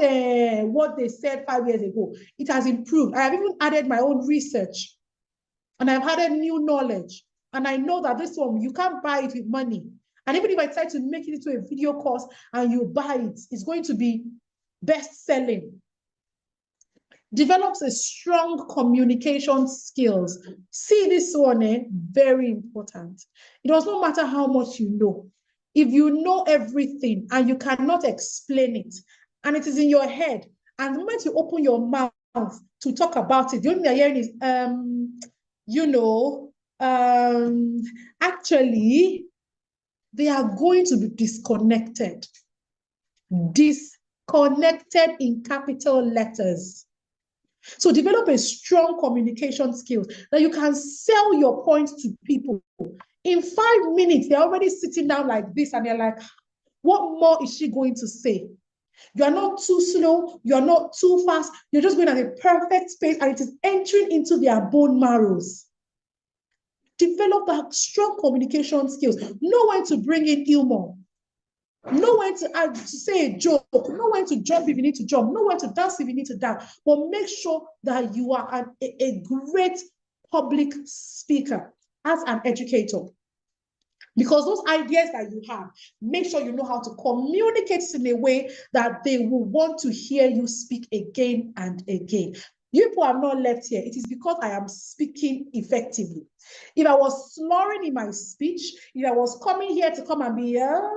what they said 5 years ago. It has improved. I have even added my own research, and I've added new knowledge. And I know that this one, you can't buy it with money. And even if I decide to make it into a video course and you buy it, it's going to be best-selling. Develops a strong communication skills. See this one, very important. It does not matter how much you know. If you know everything and you cannot explain it, and it is in your head, and the moment you open your mouth to talk about it, the only thing you're hearing is, actually, they are going to be disconnected. Disconnected in capital letters. So develop a strong communication skills that you can sell your points to people. In 5 minutes, they're already sitting down like this and they're like, what more is she going to say? You are not too slow. You are not too fast. You're just going at a perfect pace and it is entering into their bone marrows. Develop that strong communication skills. Know when to bring in humor. Know when to say a joke. Know when to jump if you need to jump. Know when to dance if you need to dance. But make sure that you are a great public speaker as an educator. Because those ideas that you have, make sure you know how to communicate in a way that they will want to hear you speak again and again. You people are not left here. It is because I am speaking effectively. If I was slurring in my speech, if I was coming here to come and be, so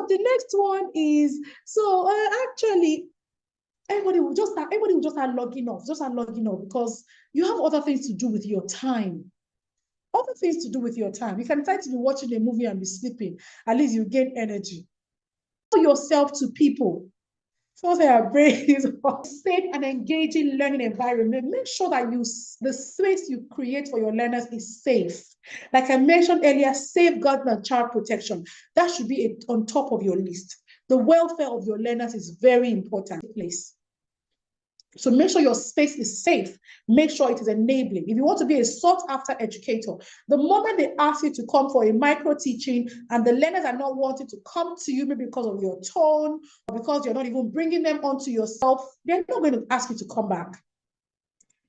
the next one is, actually, everybody will just start logging off, because you have other things to do with your time. Other things to do with your time. You can decide to be watching a movie and be sleeping. At least you gain energy. Show yourself to people. So their brain is a safe and engaging learning environment. Make sure that the space you create for your learners is safe. Like I mentioned earlier, safeguarding and child protection. That should be on top of your list. The welfare of your learners is very important place. So make sure your space is safe. Make sure it is enabling. If you want to be a sought-after educator, the moment they ask you to come for a micro-teaching and the learners are not wanting to come to you, maybe because of your tone, or because you're not even bringing them onto yourself, they're not going to ask you to come back.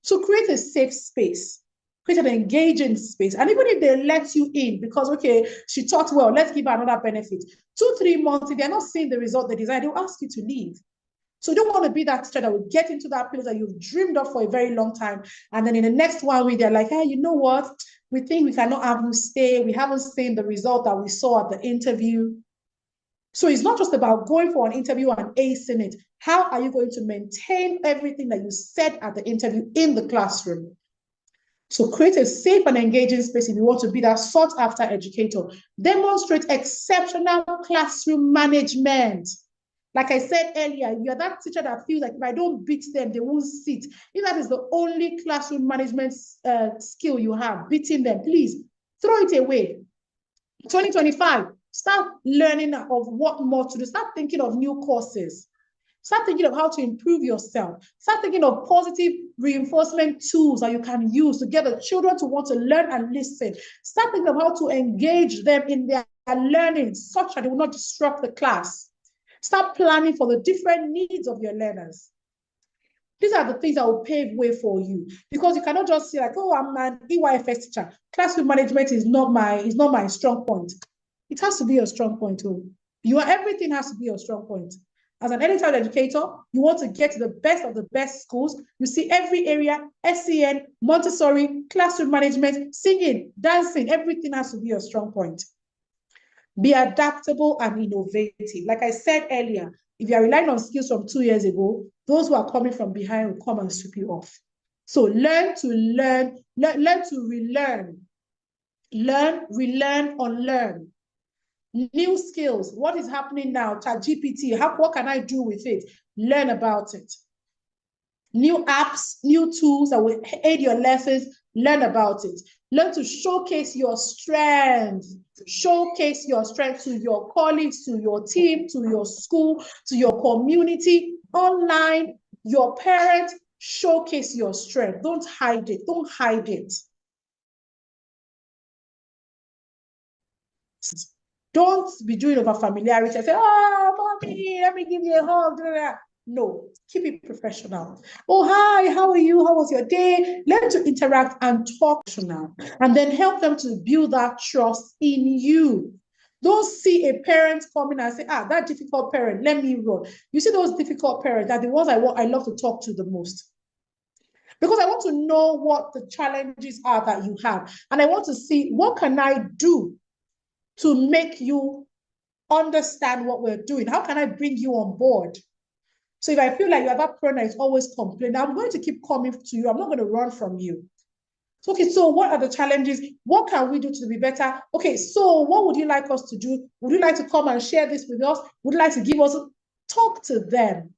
So create a safe space. Create an engaging space. And even if they let you in because, okay, she taught well, let's give her another benefit. 2-3 months, if they're not seeing the result they desire, they'll ask you to leave. So you don't want to be that teacher that will get into that place that you've dreamed of for a very long time. And then in the next 1 week, they're like, hey, you know what? We think we cannot have you stay. We haven't seen the result that we saw at the interview. So it's not just about going for an interview and acing it. How are you going to maintain everything that you said at the interview in the classroom? So create a safe and engaging space if you want to be that sought-after educator. Demonstrate exceptional classroom management. Like I said earlier, you're that teacher that feels like if I don't beat them, they won't sit. If that is the only classroom management skill you have, beating them, please throw it away. 2025, Start learning of what more to do. Start thinking of new courses. Start thinking of how to improve yourself. Start thinking of positive reinforcement tools that you can use to get the children to want to learn and listen. Start thinking of how to engage them in their learning such that they will not disrupt the class. Start planning for the different needs of your learners. These are the things that will pave way for you, because you cannot just say like, oh, I'm an EYFS teacher. Classroom management is not my strong point. It has to be your strong point too. Everything has to be your strong point. As an early child educator, you want to get to the best of the best schools. You see every area, SEN, Montessori, classroom management, singing, dancing, everything has to be your strong point. Be adaptable and innovative. Like I said earlier, if you are relying on skills from 2 years ago, those who are coming from behind will come and sweep you off. So learn to relearn. Learn, relearn, unlearn. New skills. What is happening now? ChatGPT. What can I do with it? Learn about it. New apps, new tools that will aid your lessons. Learn about it. Learn to showcase your strengths. Showcase your strength to your colleagues, to your team, to your school, to your community, online, your parents. Showcase your strength. Don't hide it. Don't hide it. Don't be doing over familiarity and say, oh, mommy, let me give you a hug. No, keep it professional. Oh, hi, how are you? How was your day? Learn to interact and talk now, and then help them to build that trust in you. Don't see a parent coming and say, that difficult parent, let me run. You see those difficult parents are the ones I love to talk to the most. Because I want to know what the challenges are that you have. And I want to see, what can I do to make you understand what we're doing? How can I bring you on board? So if I feel like you have that parent that is always complaining, I'm going to keep coming to you. I'm not going to run from you. Okay, so what are the challenges? What can we do to be better? Okay, so what would you like us to do? Would you like to come and share this with us? Would you like to give us, talk to them.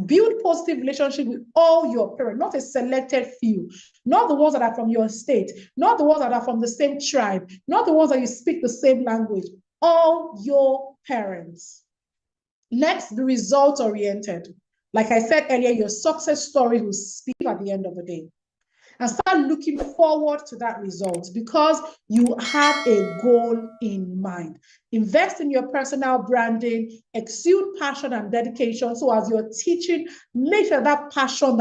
Build positive relationship with all your parents, not a selected few, not the ones that are from your state, not the ones that are from the same tribe, not the ones that you speak the same language, all your parents. Next, be result-oriented. Like I said earlier, your success story will speak at the end of the day. And start looking forward to that result because you have a goal in mind. Invest in your personal branding, exude passion and dedication. So as you're teaching, make sure that passion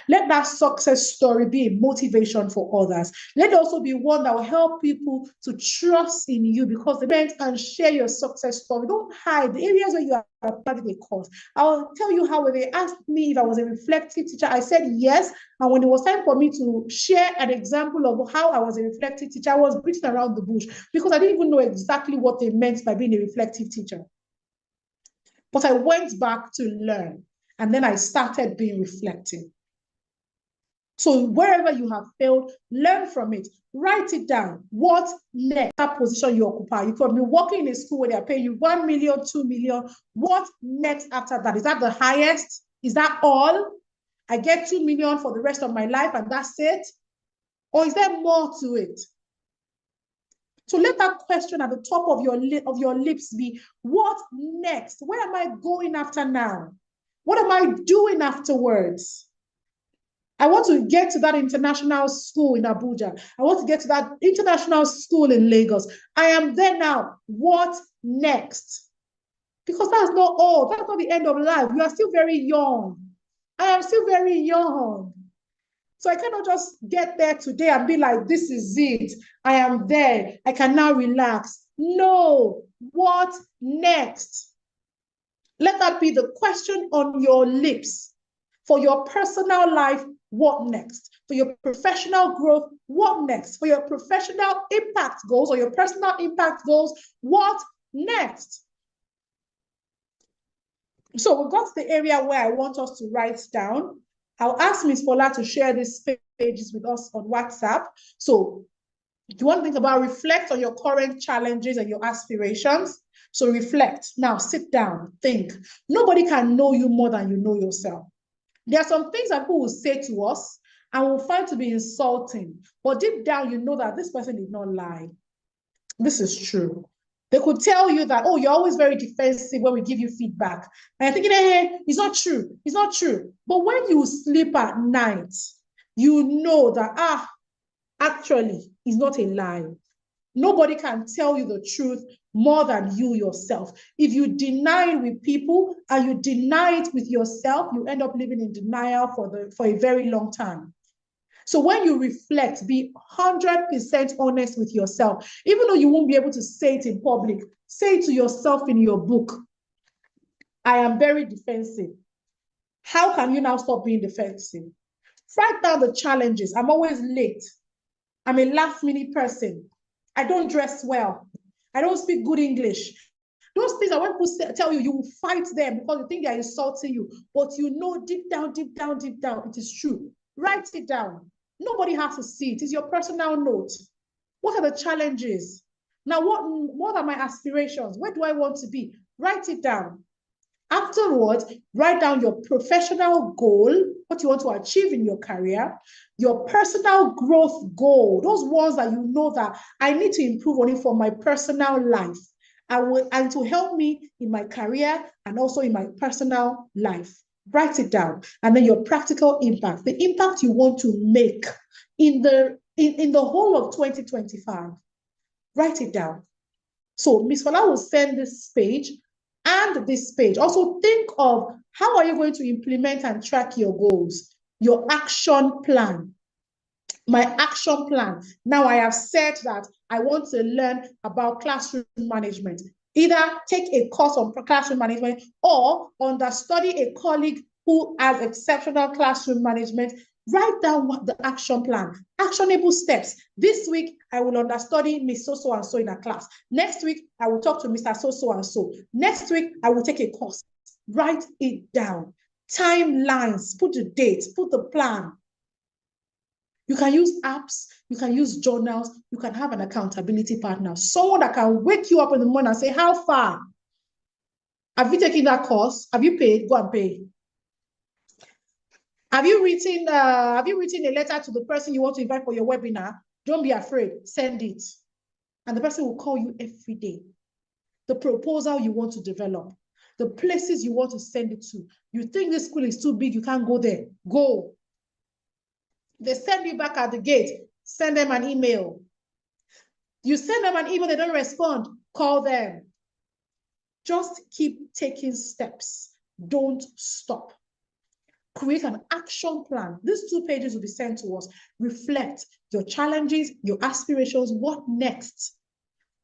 let that success story be a motivation for others. Let it also be one that will help people to trust in you, because they meant and share your success story. Don't hide the areas where you are having a course. I'll tell you how when they asked me if I was a reflective teacher, I said yes. And when it was time for me to share an example of how I was a reflective teacher, I was beating around the bush because I didn't even know exactly what they meant by being a reflective teacher. But I went back to learn, and then I started being reflective. So wherever you have failed, learn from it. Write it down. What next? That position you occupy. You could be working in a school where they're paying you 1 million, 2 million. What next after that? Is that the highest? Is that all? I get 2 million for the rest of my life and that's it? Or is there more to it? So let that question at the top of your lips be, what next? Where am I going after now? What am I doing afterwards? I want to get to that international school in Abuja. I want to get to that international school in Lagos. I am there now. What next? Because that's not all. That's not the end of life. You are still very young. I am still very young. So I cannot just get there today and be like, this is it. I am there. I can now relax. No. What next? Let that be the question on your lips. For your personal life, what next? For your professional growth, what next? For your professional impact goals or your personal impact goals, what next? So we've got to the area where I want us to write down. I'll ask Ms. Fola to share these pages with us on WhatsApp. So do you want to think about, reflect on your current challenges and your aspirations? So reflect. Now sit down, think. Nobody can know you more than you know yourself. There are some things that people will say to us and will find to be insulting, but deep down you know that this person did not lie. This is true. They could tell you that, oh, you're always very defensive when we give you feedback. And you're thinking, hey, it's not true. It's not true. But when you sleep at night, you know that, actually, it's not a lie. Nobody can tell you the truth more than you yourself. If you deny it with people and you deny it with yourself, you end up living in denial for a very long time. So when you reflect, be 100% honest with yourself. Even though you won't be able to say it in public, say it to yourself in your book. I am very defensive. How can you now stop being defensive? Write down the challenges. I'm always late. I'm a last-minute person. I don't dress well. I don't speak good English. Those things are when people tell you, you will fight them because you think they are insulting you. But you know deep down, it is true. Write it down. Nobody has to see it. It's your personal note. What are the challenges? Now, what are my aspirations? Where do I want to be? Write it down. Afterwards, write down your professional goal, what you want to achieve in your career, your personal growth goal, those ones that you know that I need to improve on it for my personal life and to help me in my career and also in my personal life. Write it down. And then your practical impact, the impact you want to make in the whole of 2025. Write it down. So Ms. Fola will send this page and this page. Also think of how are you going to implement and track your goals, your action plan. My action plan. Now I have said that I want to learn about classroom management. Either take a course on classroom management or understudy a colleague who has exceptional classroom management. Write down what the action plan, actionable steps. This week, I will understudy Miss So-so and so in a class. Next week, I will talk to Mr. So-so and so. Next week, I will take a course. Write it down. Timelines, put the date, put the plan. You can use apps, you can use journals, you can have an accountability partner, someone that can wake you up in the morning and say, how far? Have you taken that course? Have you paid? Go and pay. Have you written a letter to the person you want to invite for your webinar? Don't be afraid, send it. And the person will call you every day. The proposal you want to develop, the places you want to send it to. You think this school is too big, you can't go there. Go. They send you back at the gate, send them an email. You send them an email, they don't respond, call them. Just keep taking steps. Don't stop. Create an action plan. These 2 pages will be sent to us. Reflect your challenges, your aspirations, what next?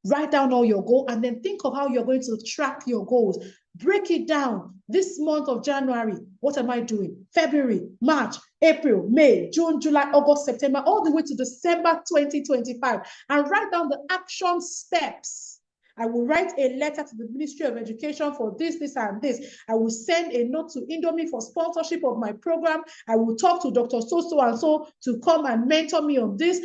Write down all your goals and then think of how you're going to track your goals. Break it down. This month of January, what am I doing? February, March, April, May, June, July, August, September, all the way to December 2025. And write down the action steps. I will write a letter to the Ministry of Education for this, and this. I will send a note to Indomie for sponsorship of my program. I will talk to Dr. So-so and so to come and mentor me on this.